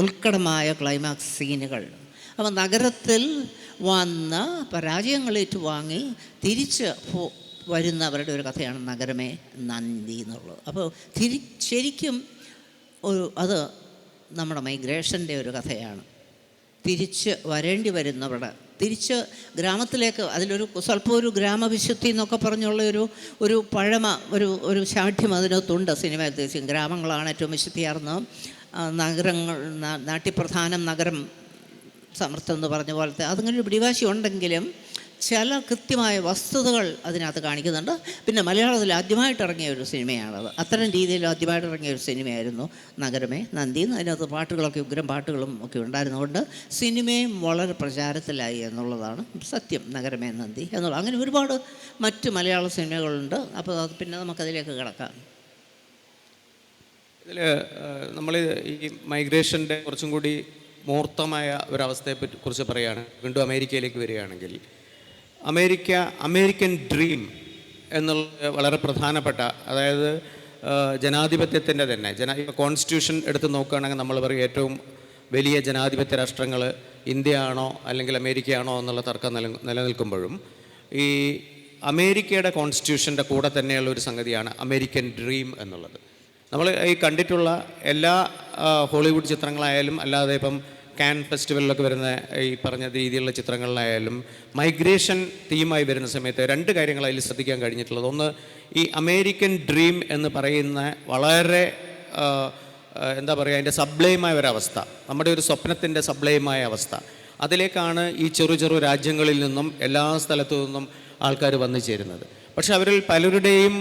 ഉത്കടമായ ക്ലൈമാക്സ് സീനുകൾ. അപ്പോൾ നഗരത്തിൽ വന്ന് പരാജയങ്ങളേറ്റു വാങ്ങി തിരിച്ച് വരുന്നവരുടെ ഒരു കഥയാണ് നഗരമേ നന്ദി എന്നുള്ളത്. അപ്പോൾ ശരിക്കും അത് നമ്മുടെ മൈഗ്രേഷൻ്റെ ഒരു കഥയാണ്. തിരിച്ച് വരേണ്ടി വരുന്നവരുടെ, തിരിച്ച് ഗ്രാമത്തിലേക്ക്, അതിലൊരു സ്വല്പം ഒരു ഗ്രാമവിശുദ്ധി എന്നൊക്കെ പറഞ്ഞുള്ള ഒരു പഴമ, ഒരു ശാഠ്യം അതിനകത്തുണ്ട് സിനിമ. ഉദ്ദേശിക്കും ഗ്രാമങ്ങളാണ് ഏറ്റവും വിശുദ്ധിയാർന്ന നഗരങ്ങൾ, നാട്യപ്രധാനം നഗരം സമർത്ഥം എന്ന് പറഞ്ഞ പോലത്തെ അതിങ്ങനെ ഒരു പിടിവാശി ഉണ്ടെങ്കിലും ചില കൃത്യമായ വസ്തുതകൾ അതിനകത്ത് കാണിക്കുന്നുണ്ട്. പിന്നെ മലയാളത്തിൽ ആദ്യമായിട്ട് ഇറങ്ങിയ ഒരു സിനിമയാണത്. അത്തരം രീതിയിൽ ആദ്യമായിട്ട് ഇറങ്ങിയ ഒരു സിനിമയായിരുന്നു നഗരമേ നന്ദി. അതിനകത്ത് പാട്ടുകളൊക്കെ ഉഗ്രം പാട്ടുകളും ഒക്കെ ഉണ്ടായിരുന്നുകൊണ്ട് സിനിമയും വളരെ പ്രചാരത്തിലായി എന്നുള്ളതാണ് സത്യം. നഗരമേ നന്ദി എന്നുള്ള അങ്ങനെ ഒരുപാട് മറ്റ് മലയാള സിനിമകളുണ്ട്. അപ്പോൾ അത് പിന്നെ നമുക്കതിലേക്ക് കിടക്കാം. ഇതിൽ നമ്മൾ ഈ മൈഗ്രേഷൻ്റെ കുറച്ചും കൂടി മൂർത്തമായ ഒരവസ്ഥയെ കുറിച്ച് പറയുകയാണ്. വീണ്ടും അമേരിക്കയിലേക്ക് വരികയാണെങ്കിൽ, അമേരിക്കൻ ഡ്രീം എന്നുള്ളത് വളരെ പ്രധാനപ്പെട്ട, അതായത് ജനാധിപത്യത്തിൻ്റെ തന്നെ കോൺസ്റ്റിറ്റ്യൂഷൻ എടുത്ത് നോക്കുകയാണെങ്കിൽ നമ്മൾ പറയും ഏറ്റവും വലിയ ജനാധിപത്യ രാഷ്ട്രങ്ങൾ ഇന്ത്യ ആണോ അല്ലെങ്കിൽ അമേരിക്കയാണോ എന്നുള്ള തർക്കം നിലനിൽക്കുമ്പോഴും ഈ അമേരിക്കയുടെ കോൺസ്റ്റിറ്റ്യൂഷൻ്റെ കൂടെ തന്നെയുള്ള ഒരു സംഗതിയാണ് അമേരിക്കൻ ഡ്രീം എന്നുള്ളത്. നമ്മൾ ഈ കണ്ടിട്ടുള്ള എല്ലാ ഹോളിവുഡ് ചിത്രങ്ങളായാലും അല്ലാതെ ഇപ്പം കാൻ ഫെസ്റ്റിവലിലൊക്കെ വരുന്ന ഈ പറഞ്ഞ രീതിയിലുള്ള ചിത്രങ്ങളിലായാലും മൈഗ്രേഷൻ തീമായി വരുന്ന സമയത്ത് രണ്ട് കാര്യങ്ങൾ അതിൽ ശ്രദ്ധിക്കാൻ കഴിഞ്ഞിട്ടുള്ളത്. ഒന്ന്, ഈ അമേരിക്കൻ ഡ്രീം എന്ന് പറയുന്ന വളരെ എന്താ പറയുക, അതിൻ്റെ സബ്ലൈമായ ഒരവസ്ഥ, നമ്മുടെ ഒരു സ്വപ്നത്തിൻ്റെ സബ്ലൈമായ അവസ്ഥ, അതിലേക്കാണ് ഈ ചെറു രാജ്യങ്ങളിൽ നിന്നും എല്ലാ സ്ഥലത്തു നിന്നും ആൾക്കാർ വന്നു ചേരുന്നത്. പക്ഷെ അവരിൽ പലരുടെയും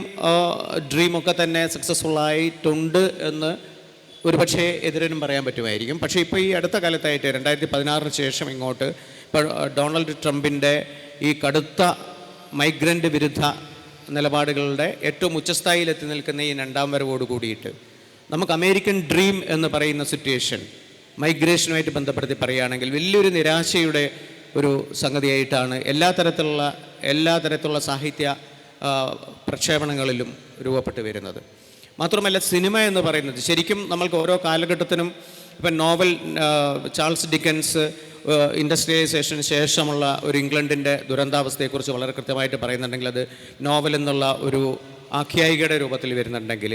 ഡ്രീമൊക്കെ തന്നെ സക്സസ്ഫുള്ളായിട്ടുണ്ട് എന്ന് ഒരു പക്ഷേ എതിരനും പറയാൻ പറ്റുമായിരിക്കും. പക്ഷേ ഇപ്പോൾ ഈ അടുത്ത കാലത്തായിട്ട് 2016 ശേഷം ഇങ്ങോട്ട് ഇപ്പോൾ ഡൊണാൾഡ് ട്രംപിൻ്റെ ഈ കടുത്ത മൈഗ്രൻ്റ് വിരുദ്ധ നിലപാടുകളുടെ ഏറ്റവും ഉച്ചസ്ഥായിലെത്തി നിൽക്കുന്ന ഈ രണ്ടാം വരവോട് കൂടിയിട്ട് നമുക്ക് അമേരിക്കൻ ഡ്രീം എന്ന് പറയുന്ന സിറ്റുവേഷൻ മൈഗ്രേഷനുമായിട്ട് ബന്ധപ്പെടുത്തി പറയുകയാണെങ്കിൽ വലിയൊരു നിരാശയുടെ ഒരു സംഗതിയായിട്ടാണ് എല്ലാ തരത്തിലുള്ള സാഹിത്യ പ്രക്ഷേപണങ്ങളിലും രൂപപ്പെട്ടു വരുന്നത്. മാത്രമല്ല സിനിമ എന്ന് പറയുന്നത് ശരിക്കും നമ്മൾക്ക് ഓരോ കാലഘട്ടത്തിനും ഇപ്പം നോവൽ ചാൾസ് ഡിക്കൻസ് ഇൻഡസ്ട്രിയലൈസേഷന് ശേഷമുള്ള ഒരു ഇംഗ്ലണ്ടിൻ്റെ ദുരന്താവസ്ഥയെക്കുറിച്ച് വളരെ കൃത്യമായിട്ട് പറയുന്നുണ്ടെങ്കിൽ അത് നോവൽ എന്നുള്ള ഒരു ആഖ്യായികയുടെ രൂപത്തിൽ വരുന്നുണ്ടെങ്കിൽ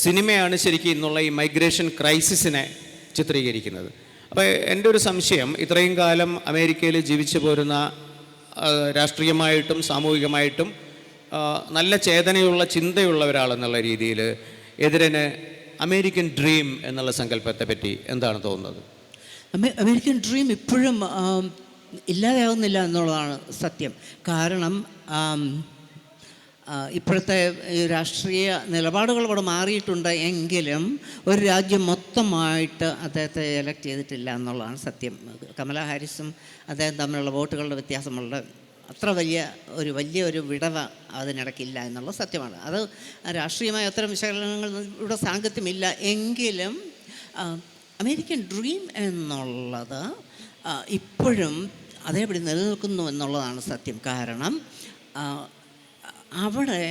സിനിമയാണ് ശരിക്കും ഇന്നുള്ള ഈ മൈഗ്രേഷൻ ക്രൈസിസിനെ ചിത്രീകരിക്കുന്നത്. അപ്പോൾ എൻ്റെ ഒരു സംശയം, ഇത്രയും കാലം അമേരിക്കയിൽ ജീവിച്ചു പോരുന്ന രാഷ്ട്രീയമായിട്ടും സാമൂഹികമായിട്ടും നല്ല ചേതനയുള്ള ചിന്തയുള്ള ഒരാളെന്നുള്ള രീതിയിൽ എതിരന് അമേരിക്കൻ ഡ്രീം എന്നുള്ള സങ്കല്പത്തെ പറ്റി എന്താണ് തോന്നുന്നത്? അമേരിക്കൻ ഡ്രീം ഇപ്പോഴും ഇല്ലാതെയാവുന്നില്ല എന്നുള്ളതാണ് സത്യം. കാരണം ഇപ്പോഴത്തെ രാഷ്ട്രീയ നിലപാടുകൾ ഇവിടെ മാറിയിട്ടുണ്ട് എങ്കിലും ഒരു രാജ്യം മൊത്തമായിട്ട് അദ്ദേഹത്തെ എലക്ട് ചെയ്തിട്ടില്ല എന്നുള്ളതാണ് സത്യം. കമലാ ഹാരിസും അദ്ദേഹം തമ്മിലുള്ള വോട്ടുകളുടെ വ്യത്യാസമുള്ള അത്ര വലിയൊരു വിടവ് അതിനിടയ്ക്കില്ല എന്നുള്ള സത്യമാണ്. അത് രാഷ്ട്രീയമായ അത്തരം വിശകലനങ്ങൾ ഇവിടെ സാങ്കത്യമില്ല എങ്കിലും അമേരിക്കൻ ഡ്രീം എന്നുള്ളത് ഇപ്പോഴും അതേപടി നിലനിൽക്കുന്നു എന്നുള്ളതാണ് സത്യം. കാരണം അവിടെ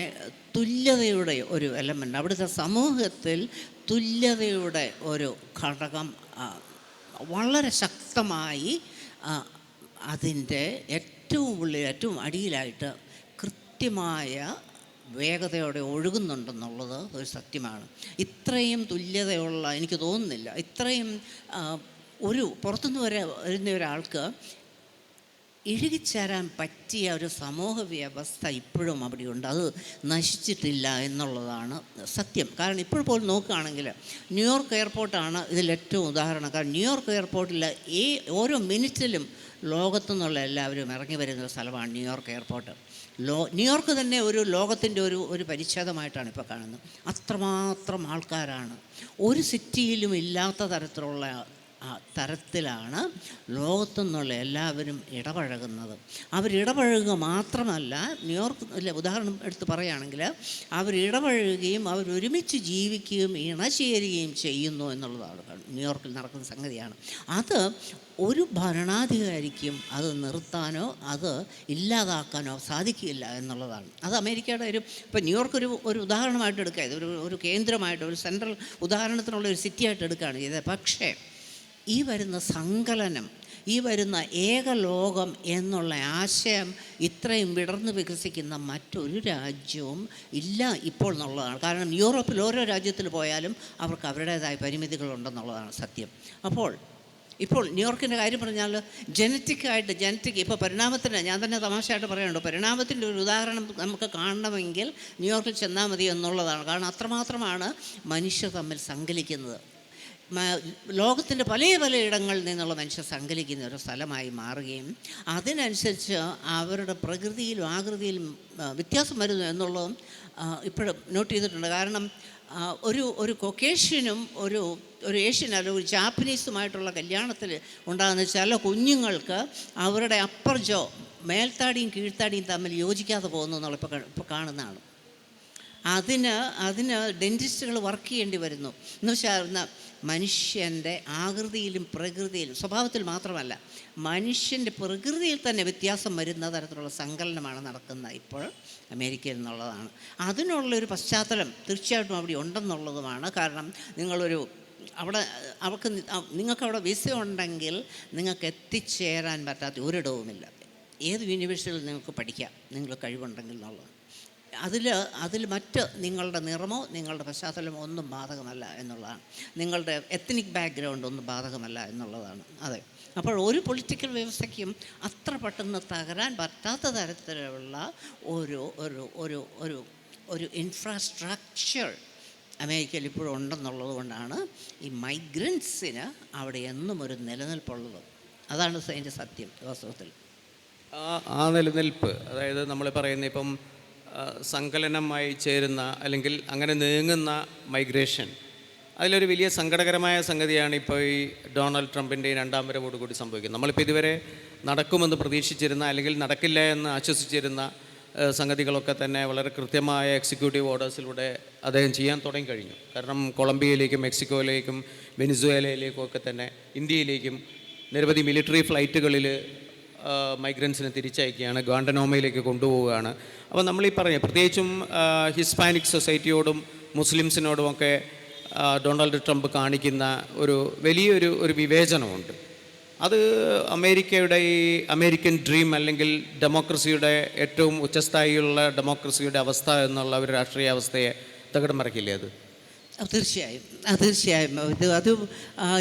തുല്യതയുടെ ഒരു എലമെൻ്റ്, അവിടുത്തെ സമൂഹത്തിൽ തുല്യതയുടെ ഒരു ഘടകം വളരെ ശക്തമായി അതിൻ്റെ ഏറ്റവും അടിയിലായിട്ട് കൃത്യമായ വേഗതയോടെ ഒഴുകുന്നുണ്ടെന്നുള്ളത് ഒരു സത്യമാണ്. ഇത്രയും തുല്യതയുള്ള എനിക്ക് തോന്നുന്നില്ല, ഇത്രയും പുറത്തുനിന്ന് വരുന്ന ഒരാൾക്ക് ഇഴുകിച്ചേരാൻ പറ്റിയ ഒരു സമൂഹ വ്യവസ്ഥ ഇപ്പോഴും അവിടെയുണ്ട്. അത് നശിച്ചിട്ടില്ല എന്നുള്ളതാണ് സത്യം. കാരണം ഇപ്പോൾ പോലും നോക്കുകയാണെങ്കിൽ ന്യൂയോർക്ക് എയർപോർട്ടാണ് ഇതിലേറ്റവും ഉദാഹരണം. കാരണം ന്യൂയോർക്ക് എയർപോർട്ടിൽ ഓരോ മിനിറ്റിലും ലോകത്തു നിന്നുള്ള എല്ലാവരും ഇറങ്ങി വരുന്ന സ്ഥലമാണ് ന്യൂയോർക്ക് എയർപോർട്ട്. ന്യൂയോർക്ക് തന്നെ ഒരു ലോകത്തിൻ്റെ ഒരു പരിച്ഛേദമായിട്ടാണ് ഇപ്പോൾ കാണുന്നത്. അത്രമാത്രം ആൾക്കാരാണ്. ഒരു സിറ്റിയിലും ഇല്ലാത്ത തരത്തിലാണ് ലോകത്തു നിന്നുള്ള എല്ലാവരും ഇടപഴകുന്നത്. അവരിടപഴകുക മാത്രമല്ല, ന്യൂയോർക്ക് ഉദാഹരണം എടുത്ത് പറയുകയാണെങ്കിൽ അവരിടപഴകുകയും അവരൊരുമിച്ച് ജീവിക്കുകയും ഇണചേരുകയും ചെയ്യുന്നു എന്നുള്ളതാണ് ന്യൂയോർക്കിൽ നടക്കുന്ന സംഗതിയാണ്. അത് ഒരു ഭരണാധികാരിക്കും അത് നിർത്താനോ അത് ഇല്ലാതാക്കാനോ സാധിക്കില്ല എന്നുള്ളതാണ്. അത് അമേരിക്കയുടെ ഇപ്പോൾ ന്യൂയോർക്ക് ഒരു ഉദാഹരണമായിട്ട് എടുക്കുക, ഇത് ഒരു കേന്ദ്രമായിട്ട് ഒരു സെൻട്രൽ ഉദാഹരണത്തിനുള്ള ഒരു സിറ്റിയായിട്ട് എടുക്കുകയാണ് ചെയ്തത്. പക്ഷേ ഈ വരുന്ന സങ്കലനം, ഈ വരുന്ന ഏകലോകം എന്നുള്ള ആശയം ഇത്രയും വിടർന്ന് വികസിക്കുന്ന മറ്റൊരു രാജ്യവും ഇല്ല ഇപ്പോൾ എന്നുള്ളതാണ്. കാരണം യൂറോപ്പിൽ ഓരോ രാജ്യത്തിൽ പോയാലും അവർക്ക് അവരുടേതായ പരിമിതികളുണ്ടെന്നുള്ളതാണ് സത്യം. ഇപ്പോൾ ന്യൂയോർക്കിൻ്റെ കാര്യം പറഞ്ഞാൽ ജനറ്റിക് ഇപ്പോൾ പരിണാമത്തിന്, ഞാൻ തന്നെ തമാശയായിട്ട് പറയുന്നുണ്ട്, പരിണാമത്തിൻ്റെ ഒരു ഉദാഹരണം നമുക്ക് കാണണമെങ്കിൽ ന്യൂയോർക്കിൽ ചെന്നാൽ മതി എന്നുള്ളതാണ്. കാരണം അത്രമാത്രമാണ് മനുഷ്യർ തമ്മിൽ സങ്കലിക്കുന്നത്. ലോകത്തിൻ്റെ പല ഇടങ്ങളിൽ നിന്നുള്ള മനുഷ്യർ സങ്കലിക്കുന്ന ഒരു സ്ഥലമായി മാറുകയും അതിനനുസരിച്ച് അവരുടെ പ്രകൃതിയിലും ആകൃതിയിലും വ്യത്യാസം വരുന്നു എന്നുള്ളതും ഇപ്പോഴും നോട്ട് ചെയ്തിട്ടുണ്ട്. കാരണം ഒരു കൊക്കേഷ്യനും ഒരു ഏഷ്യൻ അല്ല ഒരു ജാപ്പനീസുമായിട്ടുള്ള കല്യാണത്തിൽ ഉണ്ടാകുന്ന ചില കുഞ്ഞുങ്ങൾക്ക് അവരുടെ അപ്പർ ജോ, മേൽത്താടിയും കീഴ്ത്താടിയും തമ്മിൽ യോജിക്കാതെ പോകുന്നു എന്നുള്ള ഇപ്പോൾ കാണുന്നതാണ്. അതിന് ഡെൻറ്റിസ്റ്റുകൾ വർക്ക് ചെയ്യേണ്ടി വരുന്നു. എന്ന് വെച്ചാൽ മനുഷ്യൻ്റെ ആകൃതിയിലും പ്രകൃതിയിലും സ്വഭാവത്തിൽ മാത്രമല്ല മനുഷ്യൻ്റെ പ്രകൃതിയിൽ തന്നെ വ്യത്യാസം വരുന്ന തരത്തിലുള്ള സങ്കലനമാണ് നടക്കുന്നത് ഇപ്പോൾ അമേരിക്കയിൽ എന്നുള്ളതാണ്. അതിനുള്ളൊരു പശ്ചാത്തലം തീർച്ചയായിട്ടും അവിടെ ഉണ്ടെന്നുള്ളതുമാണ്. കാരണം നിങ്ങൾക്കവിടെ വിസ ഉണ്ടെങ്കിൽ നിങ്ങൾക്ക് എത്തിച്ചേരാൻ പറ്റാത്ത ഒരിടവുമില്ല. ഏത് യൂണിവേഴ്സിറ്റിയിൽ നിങ്ങൾക്ക് പഠിക്കാം നിങ്ങൾ കഴിവുണ്ടെങ്കിൽ എന്നുള്ളത്. അതിൽ മറ്റ് നിങ്ങളുടെ നിറമോ നിങ്ങളുടെ പശ്ചാത്തലമോ ഒന്നും ബാധകമല്ല എന്നുള്ളതാണ്. നിങ്ങളുടെ എത്നിക് ബാക്ക്ഗ്രൗണ്ട് ഒന്നും ബാധകമല്ല എന്നുള്ളതാണ്. അതെ. അപ്പോൾ ഒരു പൊളിറ്റിക്കൽ വ്യവസ്ഥയ്ക്കും അത്ര പെട്ടെന്ന് തകരാൻ പറ്റാത്ത തരത്തിലുള്ള ഒരു ഇൻഫ്രാസ്ട്രക്ചർ അമേരിക്കയിൽ ഇപ്പോഴും ഉണ്ടെന്നുള്ളത് കൊണ്ടാണ് ഈ മൈഗ്രൻസിന് അവിടെ എന്നും ഒരു നിലനിൽപ്പുള്ളത്. അതാണ് അതിൻ്റെ സത്യം വാസ്തവത്തിൽ. ആ നിലനിൽപ്പ്, അതായത് നമ്മൾ പറയുന്ന ഇപ്പം സങ്കലനമായി ചേരുന്ന അല്ലെങ്കിൽ അങ്ങനെ നീങ്ങുന്ന മൈഗ്രേഷൻ, അതിലൊരു വലിയ സങ്കടകരമായ സംഗതിയാണ് ഇപ്പോൾ ഈ ഡൊണാൾഡ് ട്രംപിൻ്റെ രണ്ടാം വരവോടുകൂടി സംഭവിക്കുന്നത്. നമ്മളിപ്പോൾ ഇതുവരെ നടക്കുമെന്ന് പ്രതീക്ഷിച്ചിരുന്ന അല്ലെങ്കിൽ നടക്കില്ല എന്ന് ആശ്വസിച്ചിരുന്ന സംഗതികളൊക്കെ തന്നെ വളരെ കൃത്യമായ എക്സിക്യൂട്ടീവ് ഓർഡേഴ്സിലൂടെ അദ്ദേഹം ചെയ്യാൻ തുടങ്ങിക്കഴിഞ്ഞു. കാരണം കൊളംബിയയിലേക്കും മെക്സിക്കോയിലേക്കും വെനിസുവേലയിലേക്കും ഒക്കെ തന്നെ ഇന്ത്യയിലേക്കും നിരവധി മിലിറ്ററി ഫ്ലൈറ്റുകളിൽ മൈഗ്രൻസിനെ തിരിച്ചയക്കുകയാണ്, ഗ്വാണ്ടനോമയിലേക്ക് കൊണ്ടുപോവുകയാണ്. അപ്പോൾ നമ്മളീ പറഞ്ഞ പ്രത്യേകിച്ചും ഹിസ്പാനിക് സൊസൈറ്റിയോടും മുസ്ലിംസിനോടുമൊക്കെ ഡൊണാൾഡ് ട്രംപ് കാണിക്കുന്ന വലിയൊരു വിവേചനമുണ്ട്. അത് അമേരിക്കയുടെ ഈ അമേരിക്കൻ ഡ്രീം അല്ലെങ്കിൽ ഡെമോക്രസിയുടെ ഏറ്റവും ഉച്ചസ്ഥായിയുള്ള ഡെമോക്രസിയുടെ അവസ്ഥ എന്നുള്ള ഒരു രാഷ്ട്രീയ അവസ്ഥയെ തകിടം മറിക്കില്ലേ അത്? തീർച്ചയായും അത്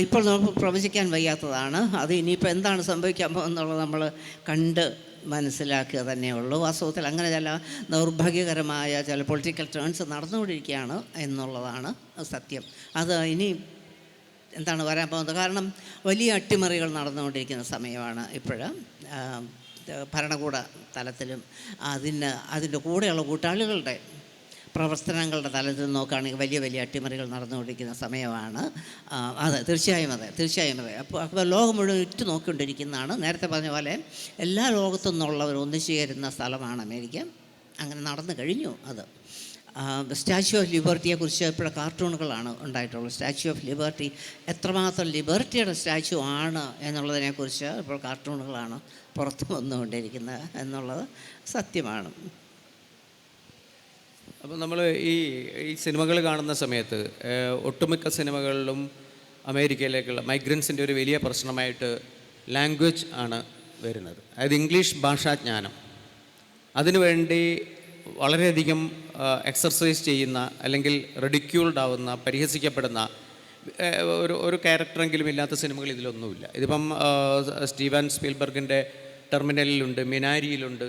ഇപ്പോൾ നമുക്ക് പ്രവചിക്കാൻ വയ്യാത്തതാണ്. അത് ഇനിയിപ്പോൾ എന്താണ് സംഭവിക്കാൻ പോകുന്നുള്ളത് നമ്മൾ കണ്ട് മനസ്സിലാക്കുക തന്നെയുള്ളൂ. വാസ്തവത്തിൽ അങ്ങനെ ചില ദൗർഭാഗ്യകരമായ ചില പൊളിറ്റിക്കൽ ടേൺസ് നടന്നുകൊണ്ടിരിക്കുകയാണ് എന്നുള്ളതാണ് സത്യം. അത് ഇനി എന്താണ് വരാൻ പോകുന്നത്? കാരണം വലിയ അട്ടിമറികൾ നടന്നുകൊണ്ടിരിക്കുന്ന സമയമാണ് ഇപ്പോഴ്. ഭരണകൂട തലത്തിലും അതിൻ്റെ കൂടെയുള്ള കൂട്ടാളികളുടെ പ്രവർത്തനങ്ങളുടെ തലത്തിൽ നോക്കുകയാണെങ്കിൽ വലിയ വലിയ അട്ടിമറികൾ നടന്നുകൊണ്ടിരിക്കുന്ന സമയമാണ്. തീർച്ചയായും അതെ. അപ്പോൾ ലോകം മുഴുവൻ നോക്കിക്കൊണ്ടിരിക്കുന്നതാണ്. നേരത്തെ പറഞ്ഞ പോലെ എല്ലാ ലോകത്തു നിന്നുള്ളവർ ഒന്നിച്ചു ചേരുന്ന സ്ഥലമാണ് അമേരിക്ക. അങ്ങനെ നടന്നു കഴിഞ്ഞു. അത് സ്റ്റാച്യു ഓഫ് ലിബർട്ടിയെക്കുറിച്ച് ഇപ്പോൾ കാർട്ടൂണുകളാണ് ഉണ്ടായിട്ടുള്ളത്. സ്റ്റാച്യു ഓഫ് ലിബർട്ടി എത്രമാത്രം ലിബർട്ടിയുടെ സ്റ്റാച്യു ആണ് എന്നുള്ളതിനെക്കുറിച്ച് ഇപ്പോൾ കാർട്ടൂണുകളാണ് പുറത്തു വന്നുകൊണ്ടിരിക്കുന്നത് എന്നുള്ളത് സത്യമാണ്. അപ്പോൾ നമ്മൾ ഈ സിനിമകൾ കാണുന്ന സമയത്ത് ഒട്ടുമിക്ക സിനിമകളിലും അമേരിക്കയിലേക്കുള്ള മൈഗ്രൻസിൻ്റെ ഒരു വലിയ പ്രശ്നമായിട്ട് ലാംഗ്വേജ് ആണ് വരുന്നത്. അതായത് ഇംഗ്ലീഷ് ഭാഷാജ്ഞാനം. അതിനുവേണ്ടി വളരെയധികം എക്സർസൈസ് ചെയ്യുന്ന അല്ലെങ്കിൽ റെഡിക്യൂൾഡ് ആവുന്ന, പരിഹസിക്കപ്പെടുന്ന ഒരു ക്യാരക്ടറെങ്കിലും ഇല്ലാത്ത സിനിമകൾ ഇതിലൊന്നുമില്ല. ഇതിപ്പം സ്റ്റീവൻ സ്പീൽബർഗിൻ്റെ ടെർമിനലിലുണ്ട്, മിനാരിയിലുണ്ട്,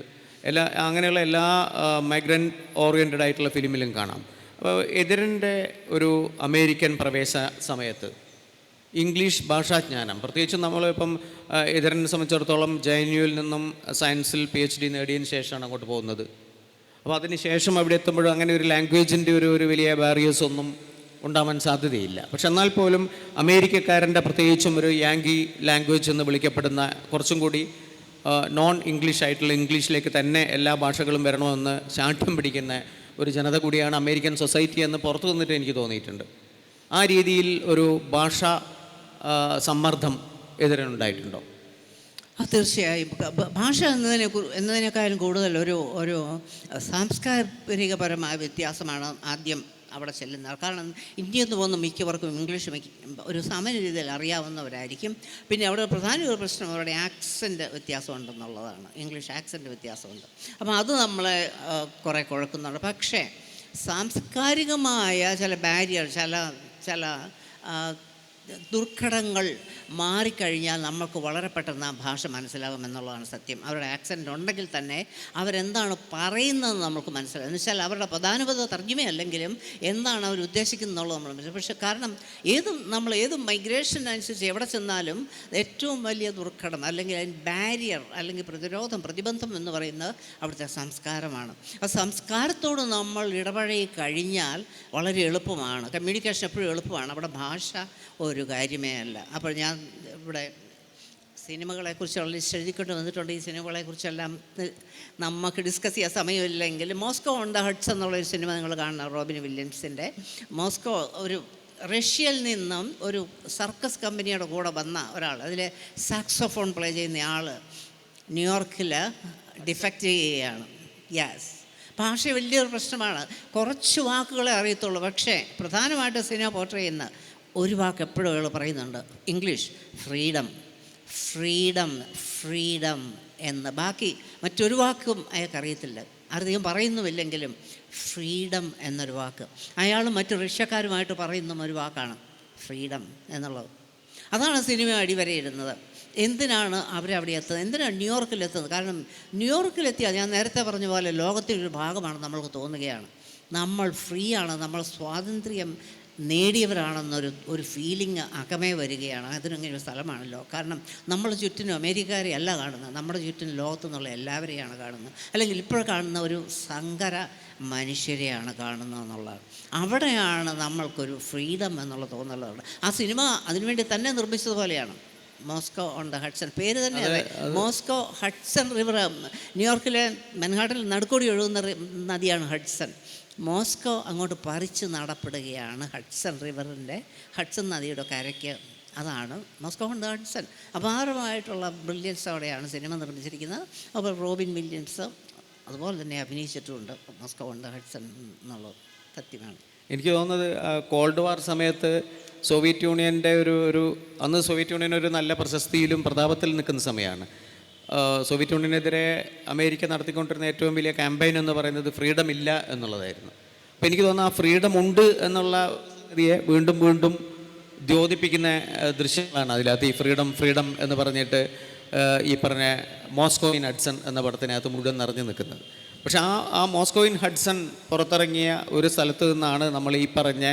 അങ്ങനെയുള്ള എല്ലാ മൈഗ്രൻ്റ് ഓറിയൻറ്റഡ് ആയിട്ടുള്ള ഫിലിമിലും കാണാം. അപ്പോൾ എതിരൻ്റെ ഒരു അമേരിക്കൻ പ്രവേശ സമയത്ത് ഇംഗ്ലീഷ് ഭാഷാജ്ഞാനം, പ്രത്യേകിച്ചും നമ്മളിപ്പം എതിരനെ സംബന്ധിച്ചിടത്തോളം JNUവിൽ നിന്നും സയൻസിൽ PhD നേടിയതിന് ശേഷമാണ് അങ്ങോട്ട് പോകുന്നത്. അപ്പോൾ അതിന് ശേഷം അവിടെ എത്തുമ്പോഴും അങ്ങനെ ഒരു ലാംഗ്വേജിൻ്റെ ഒരു വലിയ ബാരിയേഴ്സ് ഒന്നും ഉണ്ടാവാൻ സാധ്യതയില്ല. പക്ഷെ എന്നാൽ പോലും അമേരിക്കക്കാരൻ്റെ പ്രത്യേകിച്ചും ഒരു യാങ്കി ലാംഗ്വേജ് എന്ന് വിളിക്കപ്പെടുന്ന കുറച്ചും കൂടി നോൺ ഇംഗ്ലീഷ് ആയിട്ടുള്ള ഇംഗ്ലീഷിലേക്ക് തന്നെ എല്ലാ ഭാഷകളും വരണമെന്ന് ശാഠ്യം പിടിക്കുന്ന ഒരു ജനത കൂടിയാണ് അമേരിക്കൻ സൊസൈറ്റി എന്ന് പുറത്തു നിന്നിട്ട് എനിക്ക് തോന്നിയിട്ടുണ്ട്. ആ രീതിയിൽ ഒരു ഭാഷാ സമ്മർദ്ദം എതിരുണ്ടായിട്ടുണ്ടോ? തീർച്ചയായും. ഭാഷ എന്നതിനേക്കാളും കൂടുതൽ ഒരു സാംസ്കാരികപരമായ വ്യത്യാസമാണ് ആദ്യം അവിടെ ചെല്ലുന്നത്. കാരണം ഇന്ത്യയിൽ നിന്ന് പോകുന്ന മിക്കവർക്കും ഇംഗ്ലീഷ് ഒരു സാമാന്യ രീതിയിൽ അറിയാവുന്നവരായിരിക്കും. പിന്നെ അവിടെ പ്രധാന ഒരു പ്രശ്നം അവരുടെ ആക്സെൻ്റ് വ്യത്യാസമുണ്ടെന്നുള്ളതാണ്. ഇംഗ്ലീഷ് ആക്സെൻ്റ് വ്യത്യാസമുണ്ട്. അപ്പോൾ അത് നമ്മളെ കുറേ കുഴക്കുന്നുണ്ട്. പക്ഷേ സാംസ്കാരികമായ ചില ബാരിയർ, ചില ദുർഘടങ്ങൾ മാറിക്കഴിഞ്ഞാൽ നമുക്ക് വളരെ പെട്ടെന്ന് ആ ഭാഷ മനസ്സിലാകുമെന്നുള്ളതാണ് സത്യം. അവരുടെ ആക്സെൻ്റ് ഉണ്ടെങ്കിൽ തന്നെ അവരെന്താണ് പറയുന്നതെന്ന് നമുക്ക് മനസ്സിലാകും. എന്ന് വെച്ചാൽ അവരുടെ പ്രധാനപത തർജ്ജമയല്ലെങ്കിലും എന്താണ് അവർ ഉദ്ദേശിക്കുന്നതെന്നുള്ളത് നമ്മൾ മനസ്സിലാക്കും. പക്ഷേ കാരണം നമ്മൾ ഏത് മൈഗ്രേഷൻ അനുസരിച്ച് എവിടെ ചെന്നാലും ഏറ്റവും വലിയ ദുർഘടം അല്ലെങ്കിൽ അതിന് ബാരിയർ അല്ലെങ്കിൽ പ്രതിബന്ധം എന്ന് പറയുന്നത് അവിടുത്തെ സംസ്കാരമാണ്. ആ സംസ്കാരത്തോട് നമ്മൾ ഇടപഴകി കഴിഞ്ഞാൽ വളരെ എളുപ്പമാണ്. കമ്മ്യൂണിക്കേഷൻ എപ്പോഴും എളുപ്പമാണ്. അവിടെ ഭാഷ ഒരു കാര്യമേ അല്ല. അപ്പോൾ ഞാൻ ഇവിടെ സിനിമകളെക്കുറിച്ചുള്ള ലിസ്റ്റ് എഴുതിക്കൊണ്ട് വന്നിട്ടുണ്ട്. ഈ സിനിമകളെക്കുറിച്ചെല്ലാം നമുക്ക് ഡിസ്കസ് ചെയ്യാൻ സമയമില്ലെങ്കിൽ മോസ്കോ ഓൺ ദ ഹട്ട്സ് എന്നുള്ളൊരു സിനിമ നിങ്ങൾ കാണണം, റോബിൻ വില്യംസിൻ്റെ. മോസ്കോ ഒരു റഷ്യയിൽ നിന്നും ഒരു സർക്കസ് കമ്പനിയുടെ കൂടെ വന്ന ഒരാൾ, അതിൽ സാക്സോഫോൺ പ്ലേ ചെയ്യുന്ന ആൾ ന്യൂയോർക്കിൽ ഡിഫക്റ്റ് ചെയ്യുകയാണ്. യെസ്, ഭാഷ വലിയൊരു പ്രശ്നമാണ്. കുറച്ച് വാക്കുകളെ അറിയത്തുള്ളൂ. പക്ഷേ പ്രധാനമായിട്ട് സിനിമ പോർട്രേ ചെയ്യുന്ന ഒരു വാക്ക് എപ്പോഴും അയാൾ പറയുന്നുണ്ട്, ഇംഗ്ലീഷ്, ഫ്രീഡം എന്ന്. ബാക്കി മറ്റൊരു വാക്കും അയാൾക്കറിയത്തില്ല, അധികം പറയുന്നുമില്ലെങ്കിലും ഫ്രീഡം എന്നൊരു വാക്ക് അയാൾ മറ്റു റഷ്യക്കാരുമായിട്ട് പറയുന്ന ഒരു വാക്കാണ് ഫ്രീഡം എന്നുള്ളത്. അതാണ് സിനിമ അടിവരയിടുന്നത്. എന്തിനാണ് അവരവിടെ എത്തുന്നത്? എന്തിനാണ് ന്യൂയോർക്കിലെത്തുന്നത്? കാരണം ന്യൂയോർക്കിലെത്തിയാൽ ഞാൻ നേരത്തെ പറഞ്ഞ പോലെ ലോകത്തിൻ്റെ ഒരു ഭാഗമാണ് നമ്മൾക്ക് തോന്നുകയാണ്. നമ്മൾ ഫ്രീ ആണ്, നമ്മൾ സ്വാതന്ത്ര്യം നേടിയവരാണെന്നൊരു ഫീലിംഗ് അകമേ വരികയാണ്. അതിനങ്ങനെ ഒരു സ്ഥലമാണല്ലോ. കാരണം നമ്മൾ ചുറ്റിനും അമേരിക്കക്കാരെ അല്ല കാണുന്നത്, നമ്മുടെ ചുറ്റിനും ലോകത്തു നിന്നുള്ള എല്ലാവരെയാണ് കാണുന്നത്. അല്ലെങ്കിൽ ഇപ്പോൾ കാണുന്ന ഒരു സങ്കര മനുഷ്യരെയാണ് കാണുന്നതെന്നുള്ളത്. അവിടെയാണ് നമ്മൾക്കൊരു ഫ്രീഡം എന്നുള്ള തോന്നലുള്ളത്. ആ സിനിമ അതിനുവേണ്ടി തന്നെ നിർമ്മിച്ചതുപോലെയാണ്. മോസ്കോ ഓൺ ദ ഹഡ്സൺ, പേര് തന്നെ അതെ, മോസ്കോ ഹഡ്സൺ റിവർ. ന്യൂയോർക്കിലെ മൻഹാട്ടനിൽ നടുക്കൂടി ഒഴുകുന്ന നദിയാണ് ഹഡ്സൺ. മോസ്കോ അങ്ങോട്ട് പറിച്ച് നടപ്പെടുകയാണ് ഹഡ്സൺ നദിയുടെ കരയ്ക്ക്. അതാണ് മോസ്കോ ഓൺ ദ ഹഡ്സൺ. അപാരമായിട്ടുള്ള ബ്രില്യൻസോടെയാണ് സിനിമ നിർമ്മിച്ചിരിക്കുന്നത്. അപ്പോൾ റോബിൻ വില്യംസ് അതുപോലെ തന്നെ അഭിനയിച്ചിട്ടുമുണ്ട് മോസ്കോ ഓൺ ദ ഹഡ്സൺ എന്നുള്ളത് സത്യമാണ്. എനിക്ക് തോന്നുന്നത് കോൾഡ് വാർ സമയത്ത് സോവിയറ്റ് യൂണിയൻ്റെ അന്ന് സോവിയറ്റ് യൂണിയൻ ഒരു നല്ല പ്രശസ്തിയിലും പ്രതാപത്തിൽ നിൽക്കുന്ന സമയമാണ്. സോവിയറ്റ് യൂണിയനെതിരെ അമേരിക്ക നടത്തിക്കൊണ്ടിരുന്ന ഏറ്റവും വലിയ ക്യാമ്പയിൻ എന്ന് പറയുന്നത് ഫ്രീഡം ഇല്ല എന്നുള്ളതായിരുന്നു. അപ്പോൾ എനിക്ക് തോന്നുന്നു ആ ഫ്രീഡം ഉണ്ട് എന്നുള്ള ഇതിയെ വീണ്ടും വീണ്ടും ദ്യോതിപ്പിക്കുന്ന ദൃശ്യങ്ങളാണ് അതിനകത്ത്. ഈ ഫ്രീഡം എന്ന് പറഞ്ഞിട്ട് ഈ പറഞ്ഞ മോസ്കോ ഇൻ ഹഡ്സൺ എന്ന പടത്തിനകത്ത് മുഴുവൻ നിറഞ്ഞു നിൽക്കുന്നത്. പക്ഷെ ആ മോസ്കോ ഇൻ ഹഡ്സൺ പുറത്തിറങ്ങിയ ഒരു സ്ഥലത്ത് നിന്നാണ് നമ്മൾ ഈ പറഞ്ഞ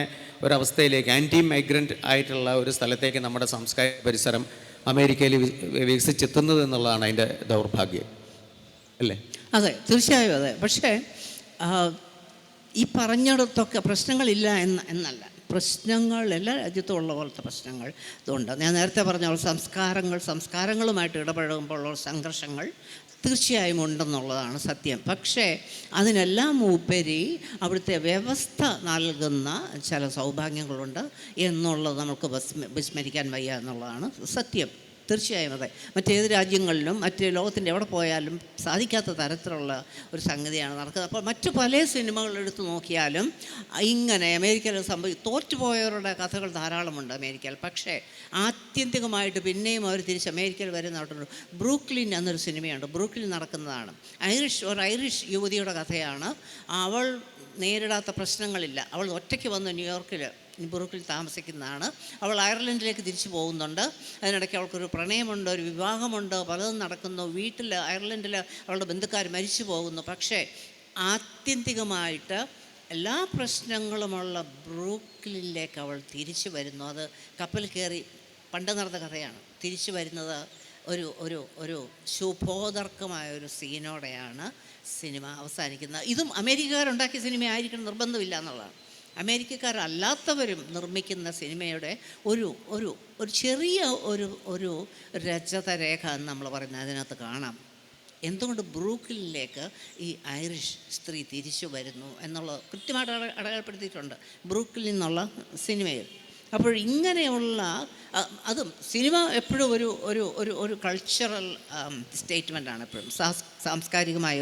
ഒരവസ്ഥയിലേക്ക്, ആൻറ്റി മൈഗ്രൻ്റ് ആയിട്ടുള്ള ഒരു സ്ഥലത്തേക്ക് നമ്മുടെ സാംസ്കാരിക പരിസരം അമേരിക്കയിൽ വികസിച്ചെത്തുന്നത് എന്നുള്ളതാണ് അതിൻ്റെ ദൗർഭാഗ്യം, അല്ലേ? അതെ, തീർച്ചയായും അതെ. പക്ഷേ ഈ പറഞ്ഞിടത്തൊക്കെ പ്രശ്നങ്ങളില്ല എന്നല്ല. പ്രശ്നങ്ങൾ എല്ലാ രാജ്യത്തും ഉള്ള പോലത്തെ പ്രശ്നങ്ങൾ ഇതുണ്ട്. ഞാൻ നേരത്തെ പറഞ്ഞ സംസ്കാരങ്ങളുമായിട്ട് ഇടപഴകുമ്പോൾ ഉള്ള സംഘർഷങ്ങൾ തീർച്ചയായും ഉണ്ടെന്നുള്ളതാണ് സത്യം. പക്ഷേ അതിനെല്ലാം ഉപരി അവിടുത്തെ വ്യവസ്ഥ നൽകുന്ന ചില സൗഭാഗ്യങ്ങളുണ്ട് എന്നുള്ളത് നമുക്ക് വിസ്മരിക്കാൻ വയ്യ എന്നുള്ളതാണ് സത്യം. തീർച്ചയായും അതെ. മറ്റേത് രാജ്യങ്ങളിലും മറ്റ് ലോകത്തിൻ്റെ എവിടെ പോയാലും സാധിക്കാത്ത തരത്തിലുള്ള ഒരു സംഗതിയാണ് നടക്കുന്നത്. അപ്പോൾ മറ്റു പല സിനിമകളെടുത്ത് നോക്കിയാലും ഇങ്ങനെ അമേരിക്കയിൽ തോറ്റുപോയവരുടെ കഥകൾ ധാരാളമുണ്ട് അമേരിക്കയിൽ. പക്ഷേ ആത്യന്തികമായിട്ട് പിന്നെയും അവർ തിരിച്ച് അമേരിക്കയിൽ വരുന്നതായിട്ടുണ്ട്. ബ്രൂക്ലിൻ എന്നൊരു സിനിമയുണ്ട്. ബ്രൂക്ലിൻ നടക്കുന്നതാണ്. ഒരു ഐറിഷ് യുവതിയുടെ കഥയാണ്. അവൾ നേരിടാത്ത പ്രശ്നങ്ങളില്ല. അവൾ ഒറ്റയ്ക്ക് വന്ന് ന്യൂയോർക്കിൽ ബ്രൂക്ലിൻ താമസിക്കുന്നതാണ്. അവൾ അയർലൻഡിലേക്ക് തിരിച്ചു പോകുന്നുണ്ട്. അതിനിടയ്ക്ക് അവൾക്കൊരു പ്രണയമുണ്ട്, ഒരു വിവാഹമുണ്ട്, പലതും നടക്കുന്നു. വീട്ടിൽ അയർലൻഡിൽ അവളുടെ ബന്ധുക്കാർ മരിച്ചു പോകുന്നു. പക്ഷേ ആത്യന്തികമായിട്ട് എല്ലാ പ്രശ്നങ്ങളുമുള്ള ബ്രൂക്ലിനിലേക്ക് അവൾ തിരിച്ചു വരുന്നു. അത് കപ്പൽ കയറി പണ്ട് നടന്ന കഥയാണ്. തിരിച്ചു വരുന്നത് ഒരു ശുഭോദർക്കമായ ഒരു സീനോടെയാണ് സിനിമ അവസാനിക്കുന്നത്. ഇതും അമേരിക്കക്കാരുണ്ടാക്കിയ സിനിമ ആയിരിക്കണം നിർബന്ധമില്ല എന്നുള്ളതാണ്. അമേരിക്കക്കാരല്ലാത്തവരും നിർമ്മിക്കുന്ന സിനിമയുടെ ഒരു ചെറിയ ഒരു രചതരേഖ എന്ന് നമ്മൾ പറയുന്നത് അതിനകത്ത് കാണാം. എന്തുകൊണ്ട് ബ്രൂക്ലിനിലേക്ക് ഈ ഐറിഷ് സ്ത്രീ തിരിച്ചു വരുന്നു എന്നുള്ളത് കൃത്യമായിട്ട് അടയാളപ്പെടുത്തിയിട്ടുണ്ട് ബ്രൂക്ലിൻ എന്നുള്ള സിനിമയിൽ. അപ്പോൾ ഇങ്ങനെയുള്ള അതും സിനിമ എപ്പോഴും ഒരു കൾച്ചറൽ സ്റ്റേറ്റ്മെൻറ്റാണ്, എപ്പോഴും സാംസ്കാരികമായ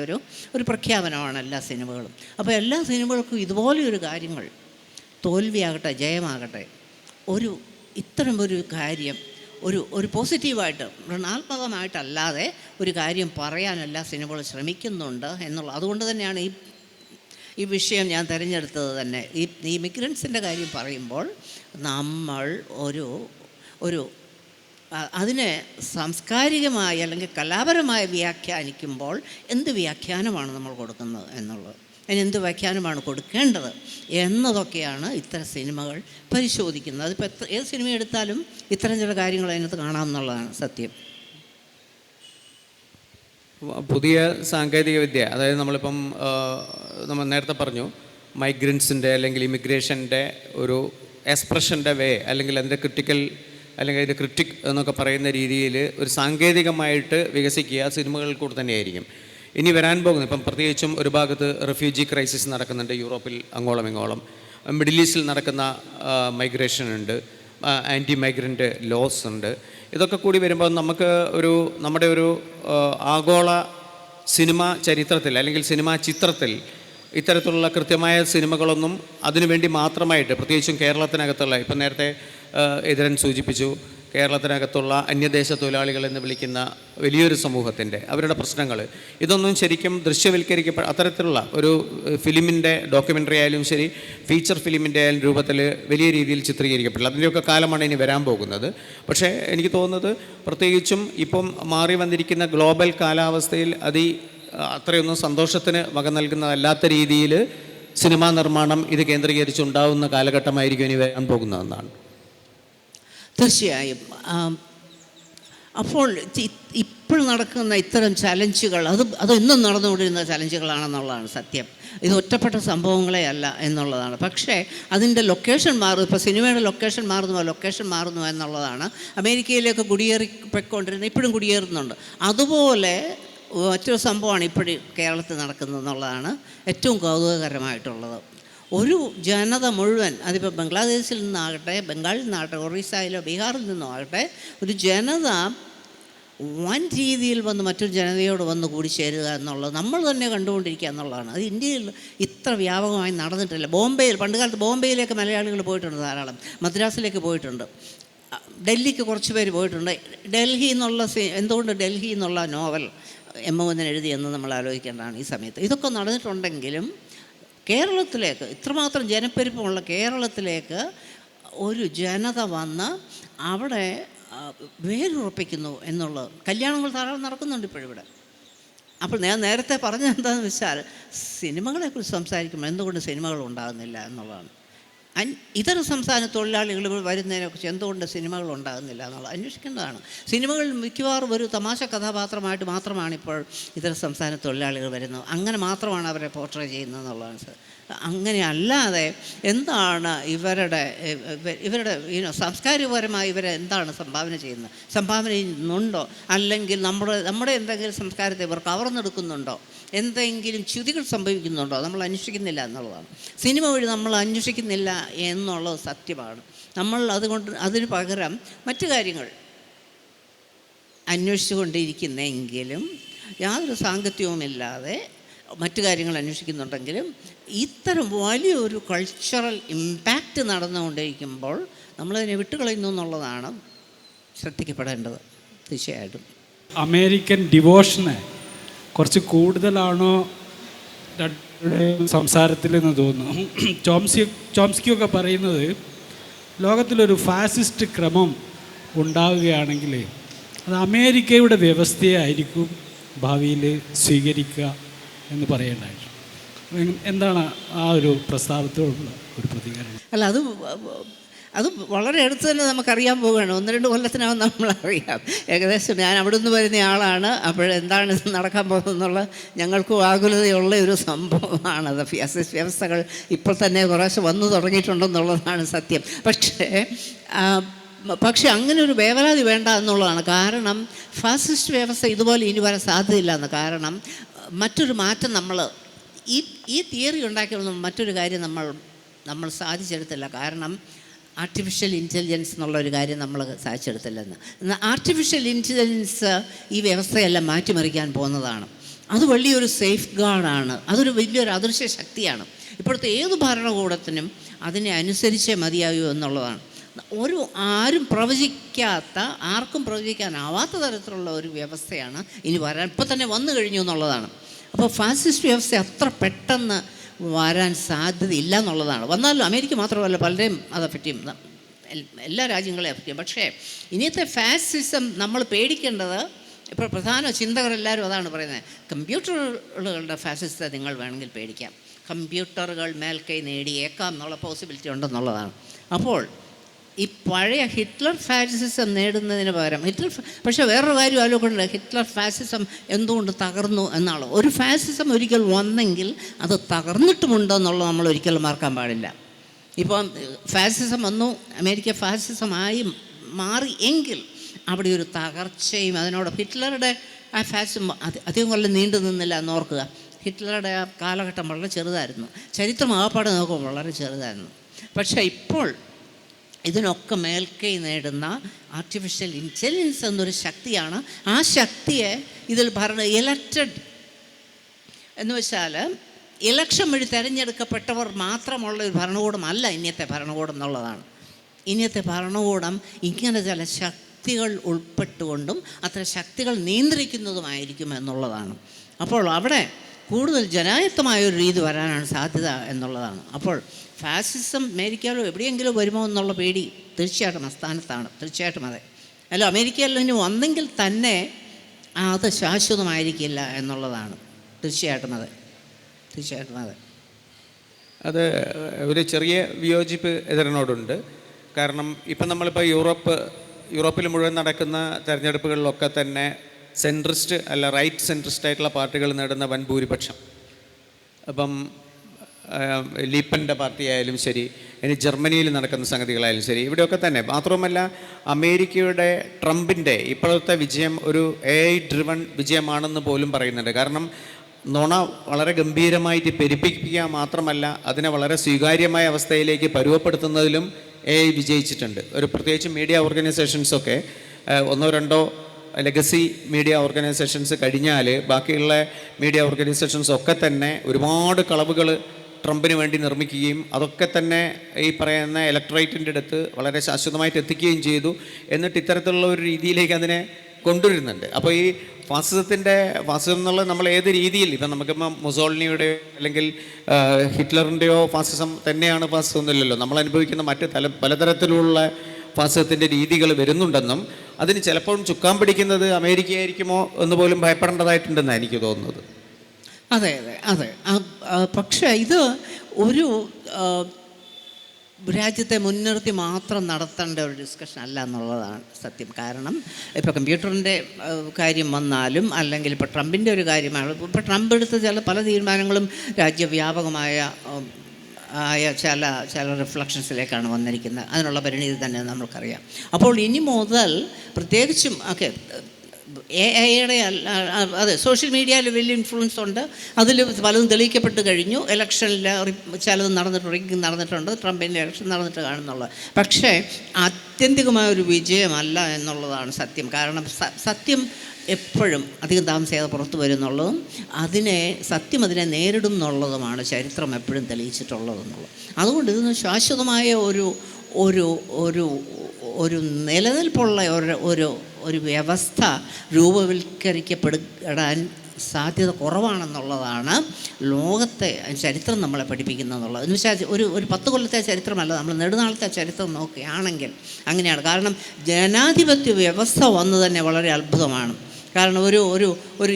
ഒരു പ്രഖ്യാപനമാണ് എല്ലാ സിനിമകളും. അപ്പോൾ എല്ലാ സിനിമകൾക്കും ഇതുപോലെയൊരു കാര്യങ്ങൾ തോൽവിയാകട്ടെ ജയമാകട്ടെ ഇത്തരം ഒരു കാര്യം ഒരു പോസിറ്റീവായിട്ട് ഋണാത്മകമായിട്ടല്ലാതെ ഒരു കാര്യം പറയാൻ എല്ലാ സിനിമകളും ശ്രമിക്കുന്നുണ്ട് എന്നുള്ളത്. അതുകൊണ്ട് തന്നെയാണ് ഈ വിഷയം ഞാൻ തിരഞ്ഞെടുത്തത് തന്നെ. ഈ ഇമിഗ്രൻസിൻ്റെ കാര്യം പറയുമ്പോൾ നമ്മൾ അതിനെ സാംസ്കാരികമായി അല്ലെങ്കിൽ കലാപരമായി വ്യാഖ്യാനിക്കുമ്പോൾ എന്ത് വ്യാഖ്യാനമാണ് നമ്മൾ കൊടുക്കുന്നത് എന്നുള്ളത്, അതിനെന്ത് വ്യാഖ്യാനമാണ് കൊടുക്കേണ്ടത് എന്നതൊക്കെയാണ് ഇത്തരം സിനിമകൾ പരിശോധിക്കുന്നത്. അതിപ്പോൾ ഏത് സിനിമ എടുത്താലും ഇത്തരം ചില കാര്യങ്ങൾ അതിനകത്ത് കാണാമെന്നുള്ളതാണ് സത്യം. പുതിയ സാങ്കേതിക വിദ്യ, അതായത് നമ്മളിപ്പം നമ്മൾ നേരത്തെ പറഞ്ഞു മൈഗ്രൻസിൻ്റെ അല്ലെങ്കിൽ ഇമിഗ്രേഷൻ്റെ ഒരു എക്സ്പ്രഷൻ്റെ വേ, അല്ലെങ്കിൽ അതിൻ്റെ അതിൻ്റെ ക്രിറ്റിക് എന്നൊക്കെ പറയുന്ന രീതിയിൽ ഒരു സാങ്കേതികമായിട്ട് വികസിക്കുക സിനിമകൾ കൂടെ തന്നെയായിരിക്കും ഇനി വരാൻ പോകുന്നത്. ഇപ്പം പ്രത്യേകിച്ചും ഒരു ഭാഗത്ത് റെഫ്യൂജി ക്രൈസിസ് നടക്കുന്നുണ്ട് യൂറോപ്പിൽ അങ്ങോളം ഇങ്ങോളം. മിഡിൽ ഈസ്റ്റിൽ നടക്കുന്ന മൈഗ്രേഷൻ ഉണ്ട്, ആൻറ്റി മൈഗ്രൻ്റ് ലോസ് ഉണ്ട്. ഇതൊക്കെ കൂടി വരുമ്പോൾ നമുക്ക് നമ്മുടെ ഒരു ആഗോള സിനിമ ചരിത്രത്തിൽ അല്ലെങ്കിൽ സിനിമാ ചിത്രത്തിൽ ഇത്തരത്തിലുള്ള കൃത്യമായ സിനിമകളൊന്നും അതിനുവേണ്ടി മാത്രമായിട്ട്, പ്രത്യേകിച്ചും കേരളത്തിനകത്തുള്ള, ഇപ്പം നേരത്തെ എതിരൻ സൂചിപ്പിച്ചു, കേരളത്തിനകത്തുള്ള അന്യദേശ തൊഴിലാളികൾ എന്ന് വിളിക്കുന്ന വലിയൊരു സമൂഹത്തിൻ്റെ അവരുടെ പ്രശ്നങ്ങൾ, ഇതൊന്നും ശരിക്കും അത്തരത്തിലുള്ള ഒരു ഫിലിമിൻ്റെ ഡോക്യുമെൻ്ററി ആയാലും ശരി, ഫീച്ചർ ഫിലിമിൻ്റെ ആയാലും രൂപത്തിൽ വലിയ രീതിയിൽ ചിത്രീകരിക്കപ്പെട്ടില്ല. അതിൻ്റെയൊക്കെ കാലമാണ് ഇനി വരാൻ പോകുന്നത്. പക്ഷേ എനിക്ക് തോന്നുന്നത് പ്രത്യേകിച്ചും ഇപ്പം മാറി വന്നിരിക്കുന്ന ഗ്ലോബൽ കാലാവസ്ഥയിൽ അത്രയൊന്നും സന്തോഷത്തിന് വക നൽകുന്നതല്ലാത്ത രീതിയിൽ സിനിമാ നിർമ്മാണം ഇത് കേന്ദ്രീകരിച്ചുണ്ടാവുന്ന കാലഘട്ടമായിരിക്കും ഇനി വരാൻ പോകുന്നതെന്നാണ്. തീർച്ചയായും. അപ്പോൾ ഇപ്പോൾ നടക്കുന്ന ഇത്തരം ചലഞ്ചുകൾ അത് എന്നും നടന്നുകൊണ്ടിരുന്ന ചലഞ്ചുകളാണെന്നുള്ളതാണ് സത്യം. ഇത് ഒറ്റപ്പെട്ട സംഭവങ്ങളെ അല്ല എന്നുള്ളതാണ്. പക്ഷേ അതിൻ്റെ ലൊക്കേഷൻ മാറും. ഇപ്പോൾ സിനിമയുടെ ലൊക്കേഷൻ മാറുന്നു എന്നുള്ളതാണ്. അമേരിക്കയിലേക്ക് കുടിയേറിപ്പോയിക്കൊണ്ടിരുന്ന ഇപ്പോഴും കുടിയേറുന്നുണ്ട്. അതുപോലെ മറ്റൊരു സംഭവമാണ് ഇപ്പോഴും കേരളത്തിൽ നടക്കുന്നത് എന്നുള്ളതാണ് ഏറ്റവും കൗതുകകരമായിട്ടുള്ളത്. ഒരു ജനത മുഴുവൻ, അതിപ്പോൾ ബംഗ്ലാദേശിൽ നിന്നാകട്ടെ, ബംഗാളിൽ നിന്നാകട്ടെ, ഒറീസയിലോ ബീഹാറിൽ നിന്നോ ആകട്ടെ, ഒരു ജനത വൻ രീതിയിൽ വന്ന് മറ്റൊരു ജനതയോട് വന്ന് കൂടിച്ചേരുക എന്നുള്ളത് നമ്മൾ തന്നെ കണ്ടുകൊണ്ടിരിക്കുക എന്നുള്ളതാണ്. അത് ഇന്ത്യയിൽ ഇത്ര വ്യാപകമായി നടന്നിട്ടില്ല. പണ്ടുകാലത്ത് ബോംബെയിലേക്ക് മലയാളികൾ പോയിട്ടുണ്ട് ധാരാളം, മദ്രാസിലേക്ക് പോയിട്ടുണ്ട്, ഡൽഹിക്ക് കുറച്ച് പേര് പോയിട്ടുണ്ട്. എന്തുകൊണ്ട് ഡൽഹി എന്നുള്ള നോവൽ എം.മുകുന്ദൻ എഴുതിയെന്ന് നമ്മൾ ആലോചിക്കേണ്ടതാണ് ഈ സമയത്ത്. ഇതൊക്കെ നടന്നിട്ടുണ്ടെങ്കിലും കേരളത്തിലേക്ക്, ഇത്രമാത്രം ജനപ്പെരുപ്പമുള്ള കേരളത്തിലേക്ക് ഒരു ജനത വന്ന് അവിടെ വേരുറപ്പിക്കുന്നു എന്നുള്ളത്. കല്യാണങ്ങൾ ധാരാളം നടക്കുന്നുണ്ട് ഇപ്പോഴിവിടെ. അപ്പോൾ ഞാൻ നേരത്തെ പറഞ്ഞത് എന്താണെന്ന് വെച്ചാൽ, സിനിമകളെക്കുറിച്ച് സംസാരിക്കുമ്പോൾ എന്തുകൊണ്ട് സിനിമകൾ ഉണ്ടാകുന്നില്ല എന്നുള്ളതാണ്. ഇതര സംസ്ഥാന തൊഴിലാളികൾ വരുന്നതിനെക്കുറിച്ച് എന്തുകൊണ്ട് സിനിമകൾ ഉണ്ടാകുന്നില്ല എന്നുള്ളത് അന്വേഷിക്കേണ്ടതാണ്. സിനിമകളിൽ മിക്കവാറും ഒരു തമാശ കഥാപാത്രമായിട്ട് മാത്രമാണ് ഇപ്പോൾ ഇതര സംസ്ഥാന തൊഴിലാളികൾ വരുന്നത്. അങ്ങനെ മാത്രമാണ് അവരെ പോർട്രേ ചെയ്യുന്നത് എന്നുള്ളതാണ്. അങ്ങനെ അല്ലാതെ എന്താണ് ഇവരുടെ സാംസ്കാരികപരമായി ഇവരെ എന്താണ് സംഭാവന ചെയ്യുന്നത്, സംഭാവന ചെയ്യുന്നുണ്ടോ, അല്ലെങ്കിൽ നമ്മുടെ എന്തെങ്കിലും സംസ്കാരത്തെ ഇവർ കവർന്നെടുക്കുന്നുണ്ടോ, എന്തെങ്കിലും ച്യുതികൾ സംഭവിക്കുന്നുണ്ടോ, നമ്മൾ അന്വേഷിക്കുന്നില്ല എന്നുള്ളതാണ്. സിനിമ വഴി നമ്മൾ അന്വേഷിക്കുന്നില്ല എന്നുള്ളത് സത്യമാണ്. നമ്മൾ അതിന് പകരം മറ്റു കാര്യങ്ങൾ അന്വേഷിച്ചു കൊണ്ടിരിക്കുന്നെങ്കിലും യാതൊരു സാങ്കത്യവുമില്ലാതെ മറ്റു കാര്യങ്ങൾ അന്വേഷിക്കുന്നുണ്ടെങ്കിലും ഇത്തരം വലിയൊരു കൾച്ചറൽ ഇമ്പാക്റ്റ് നടന്നുകൊണ്ടിരിക്കുമ്പോൾ നമ്മളതിനെ വിട്ടുകളയുന്നു എന്നുള്ളതാണ് ശ്രദ്ധിക്കപ്പെടേണ്ടത്. തീർച്ചയായിട്ടും അമേരിക്കൻ ഡിവോഷന് കുറച്ച് കൂടുതലാണോ സംസാരത്തിലെന്ന് തോന്നുന്നു. ചോംസ്കിയൊക്കെ പറയുന്നത് ലോകത്തിലൊരു ഫാസിസ്റ്റ് ക്രമം ഉണ്ടാവുകയാണെങ്കിൽ അത് അമേരിക്കയുടെ വ്യവസ്ഥയായിരിക്കും ഭാവിയിൽ സ്വീകരിക്കുക എന്ന് പറയേണ്ടതായിട്ട്. എന്താണ് ആ ഒരു പ്രസ്താവത്തോടുള്ള ഒരു പ്രതികരണം? അല്ല, അത് വളരെ അടുത്ത് തന്നെ നമുക്കറിയാൻ പോവുകയാണ്. 1-2 കൊല്ലത്തിനകം നമ്മളറിയാം. ഏകദേശം ഞാൻ അവിടെ നിന്ന് വരുന്ന ആളാണ്. അപ്പോഴെന്താണ് ഇത് നടക്കാൻ പോകുന്നതെന്നുള്ള ഞങ്ങൾക്കും ആകുലതയുള്ള ഒരു സംഭവമാണത്. ഫാസിസ്റ്റ് വ്യവസ്ഥകൾ ഇപ്പോൾ തന്നെ കുറേശ്ശെ വന്നു തുടങ്ങിയിട്ടുണ്ടെന്നുള്ളതാണ് സത്യം. പക്ഷേ അങ്ങനെ ഒരു വേവലാതി വേണ്ട എന്നുള്ളതാണ്. കാരണം ഫാസിസ്റ്റ് വ്യവസ്ഥ ഇതുപോലെ ഇനി വരാൻ സാധ്യതയില്ല എന്ന്. കാരണം മറ്റൊരു മാറ്റം ഈ തിയറി ഉണ്ടാക്കിയ മറ്റൊരു കാര്യം നമ്മൾ സാധിച്ചെടുത്തില്ല. കാരണം ആർട്ടിഫിഷ്യൽ ഇൻ്റലിജൻസ് എന്നുള്ളൊരു കാര്യം നമ്മൾ സാധിച്ചെടുത്തില്ലെന്ന്. എന്നാൽ ആർട്ടിഫിഷ്യൽ ഇൻ്റലിജൻസ് ഈ വ്യവസ്ഥയെല്ലാം മാറ്റിമറിക്കാൻ പോകുന്നതാണ്. അത് വലിയൊരു സേഫ് ഗാർഡാണ്. അതൊരു വലിയൊരു അദൃശ്യ ശക്തിയാണ്. ഇപ്പോഴത്തെ ഏത് ഭരണകൂടത്തിനും അതിനെ അനുസരിച്ചേ മതിയാകൂ എന്നുള്ളതാണ്. ആർക്കും പ്രവചിക്കാനാവാത്ത തരത്തിലുള്ള ഒരു വ്യവസ്ഥയാണ് ഇനി വരാൻ, ഇപ്പം തന്നെ വന്നു കഴിഞ്ഞു എന്നുള്ളതാണ്. അപ്പോൾ ഫാസിസ്റ്റ് വ്യവസ്ഥ അത്ര പെട്ടെന്ന് വരാൻ സാധ്യതയില്ല എന്നുള്ളതാണ്. വന്നാലും അമേരിക്ക മാത്രമല്ല, പലരെയും അതേപ്പറ്റിയും എല്ലാ രാജ്യങ്ങളെയും പറ്റിയും. പക്ഷേ ഇനിയത്തെ ഫാസിസം നമ്മൾ പേടിക്കേണ്ടത്, ഇപ്പോൾ പ്രധാന ചിന്തകരെല്ലാവരും അതാണ് പറയുന്നത്, കമ്പ്യൂട്ടറുകളുടെ ഫാസിസത്തെ നിങ്ങൾ വേണമെങ്കിൽ പേടിക്കാം, കമ്പ്യൂട്ടറുകൾ മേൽക്കൈ നേടിയേക്കാം എന്നുള്ള പോസിബിലിറ്റി ഉണ്ടെന്നുള്ളതാണ്. അപ്പോൾ ഈ പഴയ ഹിറ്റ്ലർ ഫാസിസം നേടുന്നതിന് പകരം പക്ഷേ വേറൊരു കാര്യം ആലോചിക്കുന്നുണ്ട്, ഹിറ്റ്ലർ ഫാസിസം എന്തുകൊണ്ട് തകർന്നു എന്നാണ്. ഒരു ഫാസിസം ഒരിക്കൽ വന്നെങ്കിൽ അത് തകർന്നിട്ടുമുണ്ടോ എന്നുള്ളത് നമ്മൾ ഒരിക്കലും മറക്കാൻ പാടില്ല. ഇപ്പം ഫാസിസം വന്നു, അമേരിക്ക ഫാസിസമായി മാറി എങ്കിൽ അവിടെ ഒരു തകർച്ചയും അതിനോട് ഹിറ്റ്ലറുടെ ആ ഫാസിസം അധികം കൊല്ലം നീണ്ടു നിന്നില്ല എന്നോർക്കുക. ഹിറ്റ്ലറുടെ ആ കാലഘട്ടം വളരെ ചെറുതായിരുന്നു. ചരിത്രം ആകപ്പാടെ നോക്കുമ്പോൾ വളരെ ചെറുതായിരുന്നു. പക്ഷേ ഇപ്പോൾ ഇതിനൊക്കെ മേൽക്കൈ നേടുന്ന ആർട്ടിഫിഷ്യൽ ഇൻ്റലിജൻസ് എന്നൊരു ശക്തിയാണ്. ആ ശക്തിയെ ഇതിൽ ഇലക്റ്റഡ് എന്ന് വെച്ചാൽ ഇലക്ഷൻ വഴി തിരഞ്ഞെടുക്കപ്പെട്ടവർ മാത്രമുള്ള ഒരു ഭരണകൂടമല്ല ഇന്നത്തെ ഭരണകൂടം എന്നുള്ളതാണ്. ഇന്നത്തെ ഭരണകൂടം ഇങ്ങനെ ചില ശക്തികൾ ഉൾപ്പെട്ടുകൊണ്ടും അത്തരം ശക്തികൾ നിയന്ത്രിക്കുന്നതുമായിരിക്കും എന്നുള്ളതാണ്. അപ്പോൾ അവിടെ കൂടുതൽ ജനായത്തമായൊരു രീതി വരാനാണ് സാധ്യത എന്നുള്ളതാണ്. അപ്പോൾ ഫാസിസം അമേരിക്കയിലോ എവിടെയെങ്കിലും വരുമോ എന്നുള്ള പേടി തീർച്ചയായിട്ടും അസ്ഥാനത്താണ്. തീർച്ചയായിട്ടും അതെ. അല്ല, അമേരിക്കയിൽ ഇനി വന്നെങ്കിൽ തന്നെ അത് ശാശ്വതമായിരിക്കില്ല എന്നുള്ളതാണ്. തീർച്ചയായിട്ടും അതെ. അത് ഒരു ചെറിയ വിയോജിപ്പ് ഇതിനോടുണ്ട്. കാരണം ഇപ്പം നമ്മളിപ്പോൾ യൂറോപ്പിൽ മുഴുവൻ നടക്കുന്ന തെരഞ്ഞെടുപ്പുകളിലൊക്കെ തന്നെ സെൻട്രിസ്റ്റ് അല്ല റൈറ്റ് സെൻട്രിസ്റ്റ് ആയിട്ടുള്ള പാർട്ടികൾ നേടുന്ന വൻ ഭൂരിപക്ഷം. അപ്പം ലീപ്പൻ്റെ പാർട്ടി ആയാലും ശരി, ഇനി ജർമ്മനിയിൽ നടക്കുന്ന സംഗതികളായാലും ശരി, ഇവിടെയൊക്കെ തന്നെ. മാത്രവുമല്ല, അമേരിക്കയുടെ ട്രംപിൻ്റെ ഇപ്പോഴത്തെ വിജയം ഒരു AI ഡ്രിവൺ വിജയമാണെന്ന് പോലും പറയുന്നുണ്ട്. കാരണം നുണ വളരെ ഗംഭീരമായിട്ട് പെരുപ്പിക്കുക മാത്രമല്ല, അതിനെ വളരെ സ്വീകാര്യമായ അവസ്ഥയിലേക്ക് പരുവപ്പെടുത്തുന്നതിലും AI വിജയിച്ചിട്ടുണ്ട്. ഒരു പ്രത്യേകിച്ച് മീഡിയ ഓർഗനൈസേഷൻസൊക്കെ ഒന്നോ രണ്ടോ ലെഗസി മീഡിയ ഓർഗനൈസേഷൻസ് കഴിഞ്ഞാൽ ബാക്കിയുള്ള മീഡിയ ഓർഗനൈസേഷൻസൊക്കെ തന്നെ ഒരുപാട് കളവുകൾ ട്രംപിന് വേണ്ടി നിർമ്മിക്കുകയും അതൊക്കെ തന്നെ ഈ പറയുന്ന ഇലക്ട്രേറ്റിൻ്റെ അടുത്ത് വളരെ ശാശ്വതമായിട്ട് എത്തിക്കുകയും ചെയ്തു. എന്നിട്ട് ഇത്തരത്തിലുള്ള ഒരു രീതിയിലേക്ക് അതിനെ കൊണ്ടുവരുന്നുണ്ട്. അപ്പോൾ ഈ ഫാസിസം എന്നുള്ളത് നമ്മൾ ഏത് രീതിയിൽ, ഇപ്പം നമുക്കിപ്പോൾ മുസോളിനിയുടെയോ അല്ലെങ്കിൽ ഹിറ്റ്ലറിൻ്റെയോ ഫാസിസം തന്നെയാണ് ഫാസിസം എന്നില്ലല്ലോ. നമ്മൾ അനുഭവിക്കുന്ന മറ്റ് പലതരത്തിലുള്ള ഫാസിസത്തിൻ്റെ രീതികൾ വരുന്നുണ്ടെന്നും അതിന് ചിലപ്പോൾ ചുക്കാൻ പിടിക്കുന്നത് അമേരിക്കയായിരിക്കുമോ എന്ന് പോലും ഭയപ്പെടേണ്ടതായിട്ടുണ്ടെന്നാണ് എനിക്ക് തോന്നുന്നത്. അതെ അതെ അതെ. പക്ഷേ ഇത് ഒരു രാജ്യത്തെ മുൻനിർത്തി മാത്രം നടത്തേണ്ട ഒരു ഡിസ്കഷൻ അല്ല എന്നുള്ളതാണ് സത്യം. കാരണം ഇപ്പോൾ കമ്പ്യൂട്ടറിൻ്റെ കാര്യം വന്നാലും അല്ലെങ്കിൽ ഇപ്പോൾ ട്രംപിൻ്റെ ഒരു കാര്യമാണ്. ഇപ്പോൾ ട്രംപ് എടുത്ത പല തീരുമാനങ്ങളും രാജ്യവ്യാപകമായ ചില റിഫ്ലക്ഷൻസിലേക്കാണ് വന്നിരിക്കുന്നത്. അതിനുള്ള പരിണിതി തന്നെ നമ്മൾക്കറിയാം. അപ്പോൾ ഇനി മുതൽ പ്രത്യേകിച്ചും AI-യുടെ അതെ, സോഷ്യൽ മീഡിയയിൽ വലിയ ഇൻഫ്ലുവൻസ് ഉണ്ട്. അതിൽ പലതും തെളിയിക്കപ്പെട്ട് കഴിഞ്ഞു. ഇലക്ഷനിൽ ചിലത് നടന്നിട്ടുണ്ട്, ട്രംപിൻ്റെ ഇലക്ഷൻ നടന്നിട്ട് കാണുന്നുള്ളത്. പക്ഷേ ആത്യന്തികമായൊരു വിജയമല്ല എന്നുള്ളതാണ് സത്യം. കാരണം സത്യം എപ്പോഴും അധികം താമസിയാതെ പുറത്തു വരുന്നുള്ളതും സത്യം അതിനെ നേരിടും എന്നുള്ളതുമാണ് ചരിത്രം എപ്പോഴും തെളിയിച്ചിട്ടുള്ളതെന്നുള്ളത്. അതുകൊണ്ട് ഇതിന് ശാശ്വതമായ ഒരു നിലനിൽപ്പുള്ള ഒരു വ്യവസ്ഥ രൂപവൽക്കരിക്കപ്പെടാൻ സാധ്യത കുറവാണെന്നുള്ളതാണ് ലോകത്തെ ചരിത്രം നമ്മളെ പഠിപ്പിക്കുന്നതെന്നുള്ളത്. എന്ന് വെച്ചാൽ ഒരു 10 കൊല്ലത്തെ ചരിത്രമല്ല, നമ്മൾ നെടുനാളത്തെ ചരിത്രം നോക്കുകയാണെങ്കിൽ അങ്ങനെയാണ്. കാരണം ജനാധിപത്യ വ്യവസ്ഥ വന്നു തന്നെ വളരെ അത്ഭുതമാണ്. കാരണം ഒരു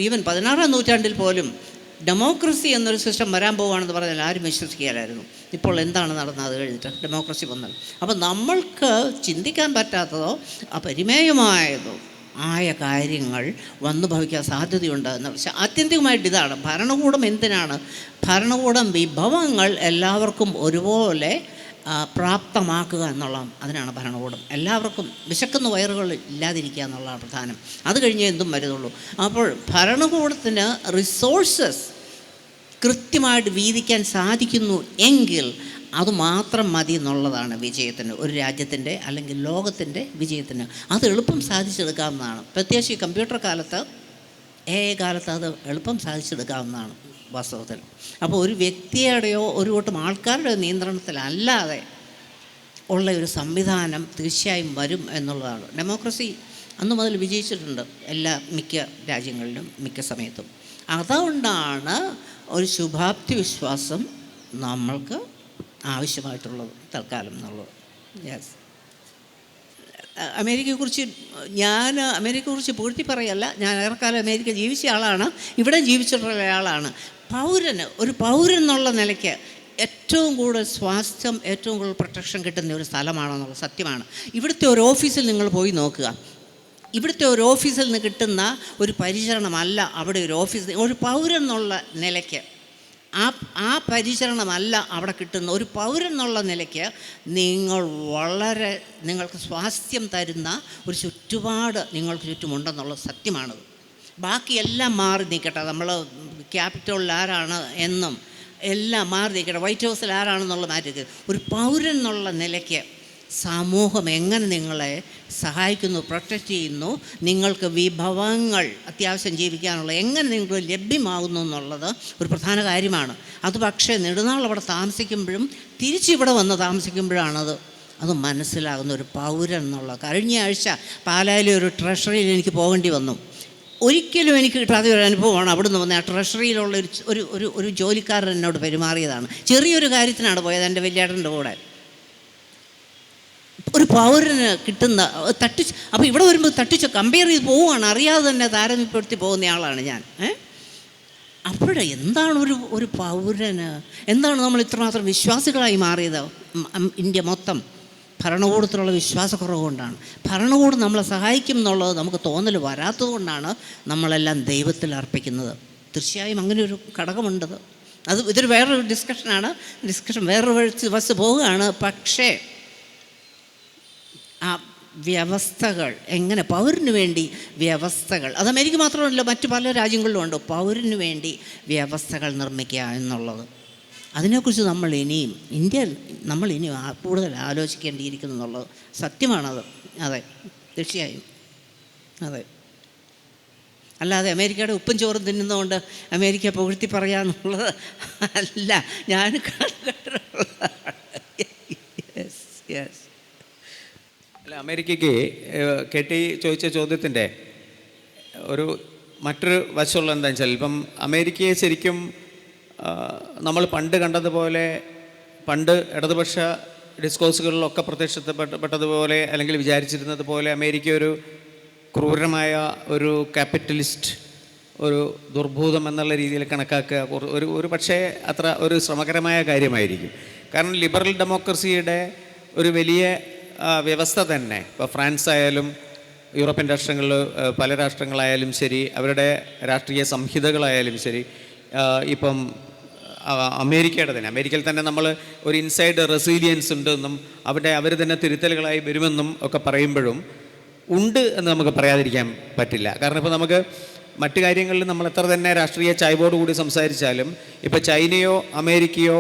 ഈവൻ 16-ാം നൂറ്റാണ്ടിൽ പോലും ഡെമോക്രസി എന്നൊരു സിസ്റ്റം വരാൻ പോവുകയാണെന്ന് പറഞ്ഞാൽ ആരും വിശ്വസിക്കുകയില്ലായിരുന്നു. ഇപ്പോൾ എന്താണ് നടന്നത്? അത് കഴിഞ്ഞിട്ട് ഡെമോക്രസി വന്നത്. അപ്പോൾ നമ്മൾക്ക് ചിന്തിക്കാൻ പറ്റാത്തതോ അപരിമേയമായതോ ആയ കാര്യങ്ങൾ വന്നു ഭവിക്കാൻ സാധ്യതയുണ്ട് എന്ന് വെച്ചാൽ ആത്യന്തികമായിട്ട് ഇതാണ് ഭരണകൂടം. എന്തിനാണ് ഭരണകൂടം? വിഭവങ്ങൾ എല്ലാവർക്കും ഒരുപോലെ പ്രാപ്തമാക്കുക എന്നുള്ളതാണ്. അതിനാണ് ഭരണകൂടം. എല്ലാവർക്കും വിശക്കുന്ന വയറുകൾ ഇല്ലാതിരിക്കുക എന്നുള്ളതാണ് പ്രധാനം. അത് കഴിഞ്ഞേ എന്തും വരുന്നുള്ളൂ. അപ്പോൾ ഭരണകൂടത്തിന് റിസോഴ്സസ് കൃത്യമായിട്ട് വീതിക്കാൻ സാധിക്കുന്നു എങ്കിൽ അതുമാത്രം മതി എന്നുള്ളതാണ് വിജയത്തിന്, ഒരു രാജ്യത്തിൻ്റെ അല്ലെങ്കിൽ ലോകത്തിൻ്റെ വിജയത്തിന്. അത് എളുപ്പം സാധിച്ചെടുക്കാവുന്നതാണ്. പ്രത്യേകിച്ച് ഈ കമ്പ്യൂട്ടർ കാലത്ത്, AI കാലത്ത് അത് എളുപ്പം സാധിച്ചെടുക്കാവുന്നതാണ് വാസ്തവത്തിൽ. അപ്പോൾ ഒരു വ്യക്തിയുടെയോ ഒരു കൂട്ടം ആൾക്കാരുടെ നിയന്ത്രണത്തിലല്ലാതെ ഉള്ള ഒരു സംവിധാനം തീർച്ചയായും വരും എന്നുള്ളതാണ്. ഡെമോക്രസി അന്ന് മുതൽ വിജയിച്ചിട്ടുണ്ട് മിക്ക രാജ്യങ്ങളിലും മിക്ക സമയത്തും. അതുകൊണ്ടാണ് ഒരു ശുഭാപ്തി വിശ്വാസം നമ്മൾക്ക് ആവശ്യമായിട്ടുള്ളത് തൽക്കാലം എന്നുള്ളത്. യെസ്, അമേരിക്കയെക്കുറിച്ച് പൂഴ്ത്തി പറയല്ല. ഞാൻ ഏറെക്കാലം അമേരിക്ക ജീവിച്ച ആളാണ്, ഇവിടെ ജീവിച്ചിട്ടുള്ള ആളാണ്. ഒരു പൗരൻ എന്നുള്ള നിലയ്ക്ക് ഏറ്റവും കൂടുതൽ സ്വാസ്ഥ്യം, ഏറ്റവും കൂടുതൽ പ്രൊട്ടക്ഷൻ കിട്ടുന്ന ഒരു സ്ഥലമാണെന്നുള്ള സത്യമാണ്. ഇവിടുത്തെ ഒരു ഓഫീസിൽ നിങ്ങൾ പോയി നോക്കുക. ഇവിടുത്തെ ഒരു ഓഫീസിൽ നിന്ന് കിട്ടുന്ന ഒരു പരിചരണമല്ല അവിടെ ഒരു പൗരൻ എന്നുള്ള നിലയ്ക്ക് ആ പരിചരണമല്ല അവിടെ കിട്ടുന്ന. ഒരു പൗരൻ എന്നുള്ള നിലയ്ക്ക് നിങ്ങൾക്ക് സ്വാസ്ഥ്യം തരുന്ന ഒരു ചുറ്റുപാട് നിങ്ങൾക്ക് ചുറ്റുമുണ്ടെന്നുള്ള സത്യമാണത്. ബാക്കിയെല്ലാം മാറി നിൽക്കട്ടെ, നമ്മൾ ക്യാപിറ്റലിൽ ആരാണ് എന്നും എല്ലാം മാറി നിൽക്കട്ടെ, വൈറ്റ് ഹൗസിൽ ആരാണെന്നുള്ള മാറ്റി. ഒരു പൗരൻ എന്നുള്ള നിലയ്ക്ക് സമൂഹം എങ്ങനെ നിങ്ങളെ സഹായിക്കുന്നു, പ്രൊട്ടക്റ്റ് ചെയ്യുന്നു, നിങ്ങൾക്ക് വിഭവങ്ങൾ അത്യാവശ്യം ജീവിക്കാനുള്ള എങ്ങനെ നിങ്ങൾക്ക് ലഭ്യമാകുന്നു എന്നുള്ളത് ഒരു പ്രധാന കാര്യമാണ്. അത് പക്ഷേ നെടുനാൾ അവിടെ താമസിക്കുമ്പോഴും തിരിച്ചിവിടെ വന്ന് താമസിക്കുമ്പോഴാണത് മനസ്സിലാകുന്ന. ഒരു പൗരൻ എന്നുള്ള. കഴിഞ്ഞ ആഴ്ച പാലായിലെ ഒരു ട്രഷറിയിൽ എനിക്ക് പോകേണ്ടി വന്നു. ഒരിക്കലും എനിക്ക് കിട്ടാത്ത ഒരു അനുഭവമാണ് അവിടുന്ന് വന്നത്. ആ ട്രഷറിയിലുള്ള ഒരു ജോലിക്കാരൻ എന്നോട് പെരുമാറിയതാണ്. ചെറിയൊരു കാര്യത്തിനാണ് പോയത് എൻ്റെ വലിയേട്ടൻ്റെ കൂടെ. ഒരു പൗരന് കിട്ടുന്ന അപ്പോൾ ഇവിടെ വരുമ്പോൾ കമ്പയർ ചെയ്ത് പോവുകയാണ്, അറിയാതെ തന്നെ താരതമ്യപ്പെടുത്തി പോകുന്ന ആളാണ് ഞാൻ. അവിടെ എന്താണ് ഒരു പൗരന്, എന്താണ് നമ്മൾ ഇത്രമാത്രം വിശ്വാസികളായി മാറിയത്? ഇന്ത്യ മൊത്തം ഭരണകൂടത്തിലുള്ള വിശ്വാസക്കുറവ് കൊണ്ടാണ്. ഭരണകൂടം നമ്മളെ സഹായിക്കും എന്നുള്ളത് നമുക്ക് തോന്നൽ വരാത്തത് കൊണ്ടാണ് നമ്മളെല്ലാം ദൈവത്തിൽ അർപ്പിക്കുന്നത്. തീർച്ചയായും അങ്ങനെ ഒരു ഘടകമുണ്ടത്. ഇതൊരു വേറൊരു ഡിസ്കഷൻ വേറൊരു ബസ് പോവുകയാണ്. പക്ഷേ ആ വ്യവസ്ഥകൾ എങ്ങനെ, പൗരന് വേണ്ടി വ്യവസ്ഥകൾ, അത് അമേരിക്ക മാത്രമല്ല മറ്റു പല രാജ്യങ്ങളിലും ഉണ്ട്, പൗരന് വേണ്ടി വ്യവസ്ഥകൾ നിർമ്മിക്കുക എന്നുള്ളത്. അതിനെക്കുറിച്ച് നമ്മൾ ഇനിയും കൂടുതൽ ആലോചിക്കേണ്ടിയിരിക്കുന്നു എന്നുള്ളത് സത്യമാണത്. അതെ, തീർച്ചയായും അതെ. അല്ലാതെ അമേരിക്കയുടെ ഉപ്പും ചോറും തിന്നുന്നതുകൊണ്ട് അമേരിക്ക പുകഴ്ത്തി പറയാന്നുള്ളത് അല്ല. ഞാൻ അല്ല, അമേരിക്കയ്ക്ക് കെട്ടി ചോദിച്ച ചോദ്യത്തിൻ്റെ മറ്റൊരു വശമുള്ള എന്താണെന്ന് വെച്ചാൽ, ഇപ്പം അമേരിക്കയെ ശരിക്കും നമ്മൾ പണ്ട് കണ്ടതുപോലെ, പണ്ട് ഇടതുപക്ഷ ഡിസ്കോഴ്സുകളിലൊക്കെ പ്രത്യക്ഷപ്പെട്ടതുപോലെ അല്ലെങ്കിൽ വിചാരിച്ചിരുന്നത് പോലെ അമേരിക്ക ഒരു ക്രൂരമായ ഒരു ക്യാപിറ്റലിസ്റ്റ്, ഒരു ദുർഭൂതം എന്നുള്ള രീതിയിൽ കണക്കാക്കുക ഒരു പക്ഷേ അത്ര ഒരു ശ്രമകരമായ കാര്യമായിരിക്കും. കാരണം ലിബറൽ ഡെമോക്രസിയുടെ ഒരു വലിയ വ്യവസ്ഥ തന്നെ, ഇപ്പോൾ ഫ്രാൻസ് ആയാലും യൂറോപ്യൻ രാഷ്ട്രങ്ങളിൽ പല രാഷ്ട്രങ്ങളായാലും ശരി, അവരുടെ രാഷ്ട്രീയ സംഹിതകളായാലും ശരി, ഇപ്പം അമേരിക്കയിൽ തന്നെ നമ്മൾ ഒരു ഇൻസൈഡ് റെസീലിയൻസ് ഉണ്ടെന്നും അവർ തന്നെ തിരുത്തലുകളായി വരുമെന്നും ഒക്കെ പറയുമ്പോഴും ഉണ്ട് എന്ന് നമുക്ക് പറയാതിരിക്കാൻ പറ്റില്ല. കാരണം ഇപ്പോൾ നമുക്ക് മറ്റു കാര്യങ്ങളിൽ നമ്മൾ എത്ര തന്നെ രാഷ്ട്രീയ ചായ്വോട് കൂടി സംസാരിച്ചാലും, ഇപ്പോൾ ചൈനയോ അമേരിക്കയോ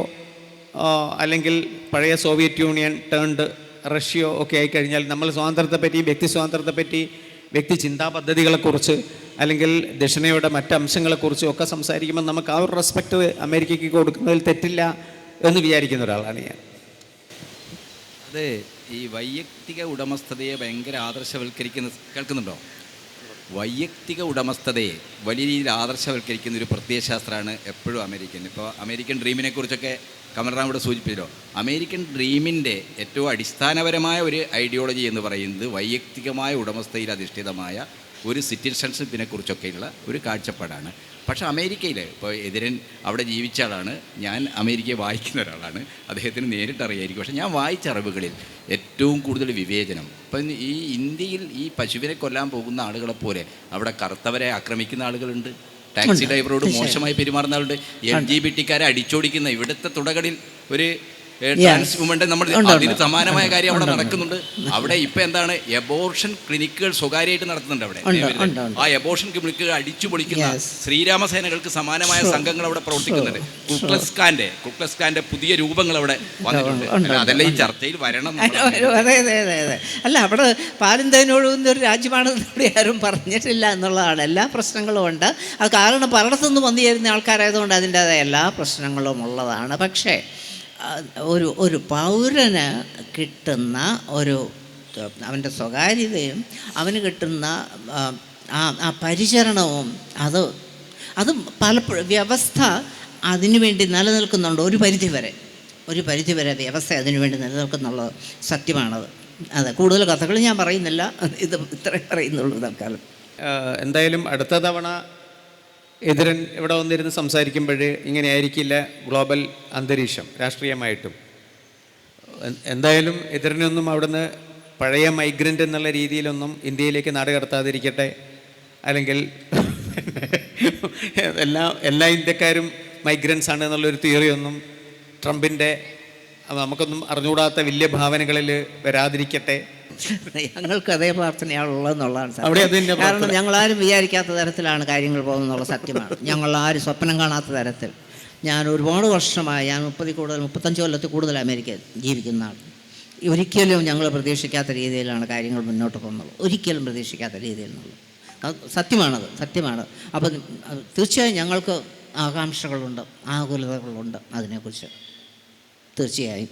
അല്ലെങ്കിൽ പഴയ സോവിയറ്റ് യൂണിയൻ ടേൺഡ് റഷ്യയോ ഒക്കെ ആയിക്കഴിഞ്ഞാൽ നമ്മൾ സ്വാതന്ത്ര്യത്തെപ്പറ്റി, വ്യക്തി സ്വാതന്ത്ര്യത്തെപ്പറ്റി, വ്യക്തി ചിന്താ പദ്ധതികളെക്കുറിച്ച് അല്ലെങ്കിൽ ദക്ഷിണയുടെ മറ്റ് അംശങ്ങളെക്കുറിച്ചും ഒക്കെ സംസാരിക്കുമ്പോൾ നമുക്ക് ആ ഒരു റെസ്പെക്റ്റ് അമേരിക്കയ്ക്ക് കൊടുക്കുന്നതിൽ തെറ്റില്ല എന്ന് വിചാരിക്കുന്ന ഒരാളാണ് ഞാൻ. അത് ഈ വൈയക്തിക ഉടമസ്ഥതയെ ഭയങ്കര കേൾക്കുന്നുണ്ടോ? വൈയക്തിക ഉടമസ്ഥതയെ വലിയ രീതിയിൽ ആദർശവൽക്കരിക്കുന്ന ഒരു പ്രത്യയശാസ്ത്രമാണ് എപ്പോഴും അമേരിക്കൻ. ഇപ്പോൾ അമേരിക്കൻ ഡ്രീമിനെ കുറിച്ചൊക്കെ കമൽറാം ഇവിടെ സൂചിപ്പിച്ചല്ലോ. അമേരിക്കൻ ഡ്രീമിൻ്റെ ഏറ്റവും അടിസ്ഥാനപരമായ ഒരു ഐഡിയോളജി എന്ന് പറയുന്നത് വൈയക്തികമായ ഉടമസ്ഥതയിൽ അധിഷ്ഠിതമായ ഒരു സിറ്റിസൺഷിപ്പിനെ കുറിച്ചൊക്കെയുള്ള ഒരു കാഴ്ചപ്പാടാണ്. പക്ഷേ അമേരിക്കയിൽ ഇപ്പോൾ എതിരൻ അവിടെ ജീവിച്ച ആളാണ്, ഞാൻ അമേരിക്കയെ വായിക്കുന്ന ഒരാളാണ്, അദ്ദേഹത്തിന് നേരിട്ടറിയായിരിക്കും. പക്ഷേ ഞാൻ വായിച്ച അറിവുകളിൽ ഏറ്റവും കൂടുതൽ വിവേചനം, ഇപ്പം ഈ ഇന്ത്യയിൽ ഈ പശുവിനെ കൊല്ലാൻ പോകുന്ന ആളുകളെപ്പോലെ അവിടെ കറുത്തവരെ ആക്രമിക്കുന്ന ആളുകളുണ്ട്, ടാക്സി ഡ്രൈവറോട് മോശമായി പെരുമാറുന്ന ആളുണ്ട്, LGBT-ക്കാരെ അടിച്ചോടിക്കുന്ന ഇവിടുത്തെ തുടകളിൽ ഒരു ട്രാൻസ് വുമൻ്റെ നമ്മൾ അതിന് സമാനമായ കാര്യം അവിടെ നടക്കുന്നുണ്ട്. അവിടെ ഇപ്പം എന്താണ്, എബോർഷൻ ക്ലിനിക്കുകൾ സ്വകാര്യമായിട്ട് നടത്തുന്നുണ്ട് അവിടെ. ആ എബോർഷൻ ക്ലിനിക്കുകൾ അടിച്ചു പൊളിക്കുന്ന ശ്രീരാമസേനകൾക്ക് സമാനമായ സംഘങ്ങൾ അവിടെ പ്രവർത്തിക്കുന്നുണ്ട്. കുക്ലസ്കാന്റെ പുതിയ രൂപങ്ങൾ അവിടെ വന്നിട്ടുണ്ട്. അതെല്ലാം ഈ ചർച്ചയിൽ വരണം. അല്ല, അവിടെ പാലും തേനൊഴുകുന്ന ഒരു രാജ്യമാണെന്ന് ആരും പറഞ്ഞിട്ടില്ല എന്നുള്ളതാണ്. എല്ലാ പ്രശ്നങ്ങളും ഉണ്ട്. അത് കാരണം പലയിടത്തുനിന്ന് വന്നു ചേരുന്ന ആൾക്കാരായതുകൊണ്ട് അതിൻ്റേതായ എല്ലാ പ്രശ്നങ്ങളും ഉള്ളതാണ്. പക്ഷേ ഒരു പൗരന് കിട്ടുന്ന അവൻ്റെ സ്വകാര്യതയും അവന് കിട്ടുന്ന ആ പരിചരണവും അത് പലപ്പോഴും വ്യവസ്ഥ അതിനുവേണ്ടി നിലനിൽക്കുന്നുണ്ട്. ഒരു പരിധിവരെ വ്യവസ്ഥ അതിനുവേണ്ടി നിലനിൽക്കുന്നുള്ളത് സത്യമാണത്. അതെ, കൂടുതൽ കഥകൾ ഞാൻ പറയുന്നില്ല, ഇത് ഇത്രയും പറയുന്നുള്ളൂ തൽക്കാലം. എന്തായാലും അടുത്ത തവണ എതിരൻ ഇവിടെ വന്നിരുന്ന് സംസാരിക്കുമ്പോൾ ഇങ്ങനെ ആയിരിക്കില്ല ഗ്ലോബൽ അന്തരീക്ഷം രാഷ്ട്രീയമായിട്ടും. എന്തായാലും എതിരനൊന്നും അവിടുന്ന് പഴയ മൈഗ്രൻ്റ് എന്നുള്ള രീതിയിലൊന്നും ഇന്ത്യയിലേക്ക് നാട് കടത്താതിരിക്കട്ടെ. അല്ലെങ്കിൽ എല്ലാ ഇന്ത്യക്കാരും മൈഗ്രൻസ് ആണ് എന്നുള്ളൊരു തിയറിയൊന്നും ട്രംപിൻ്റെ നമുക്കൊന്നും അറിഞ്ഞുകൂടാത്ത വലിയ ഭാവനകളിൽ വരാതിരിക്കട്ടെ. ഞങ്ങൾക്ക് അതേ പ്രാർത്ഥനയാണുള്ളതെന്നുള്ളതാണ്. കാരണം ഞങ്ങളാരും വിചാരിക്കാത്ത തരത്തിലാണ് കാര്യങ്ങൾ പോകുന്നുള്ള സത്യമാണ്. ഞങ്ങളാരും സ്വപ്നം കാണാത്ത തരത്തിൽ. ഞാൻ ഒരുപാട് വർഷമായി, ഞാൻ 35 കൊല്ലത്തിൽ കൂടുതൽ അമേരിക്ക ജീവിക്കുന്ന ആൾ. ഒരിക്കലും ഞങ്ങൾ പ്രതീക്ഷിക്കാത്ത രീതിയിലാണ് കാര്യങ്ങൾ മുന്നോട്ട് പോകുന്നത്. ഒരിക്കലും പ്രതീക്ഷിക്കാത്ത രീതിയിൽ എന്നുള്ളത് സത്യമാണ്. അപ്പം തീർച്ചയായും ഞങ്ങൾക്ക് ആകാംക്ഷകളുണ്ട്, ആകുലതകളുണ്ട് അതിനെക്കുറിച്ച് തീർച്ചയായും.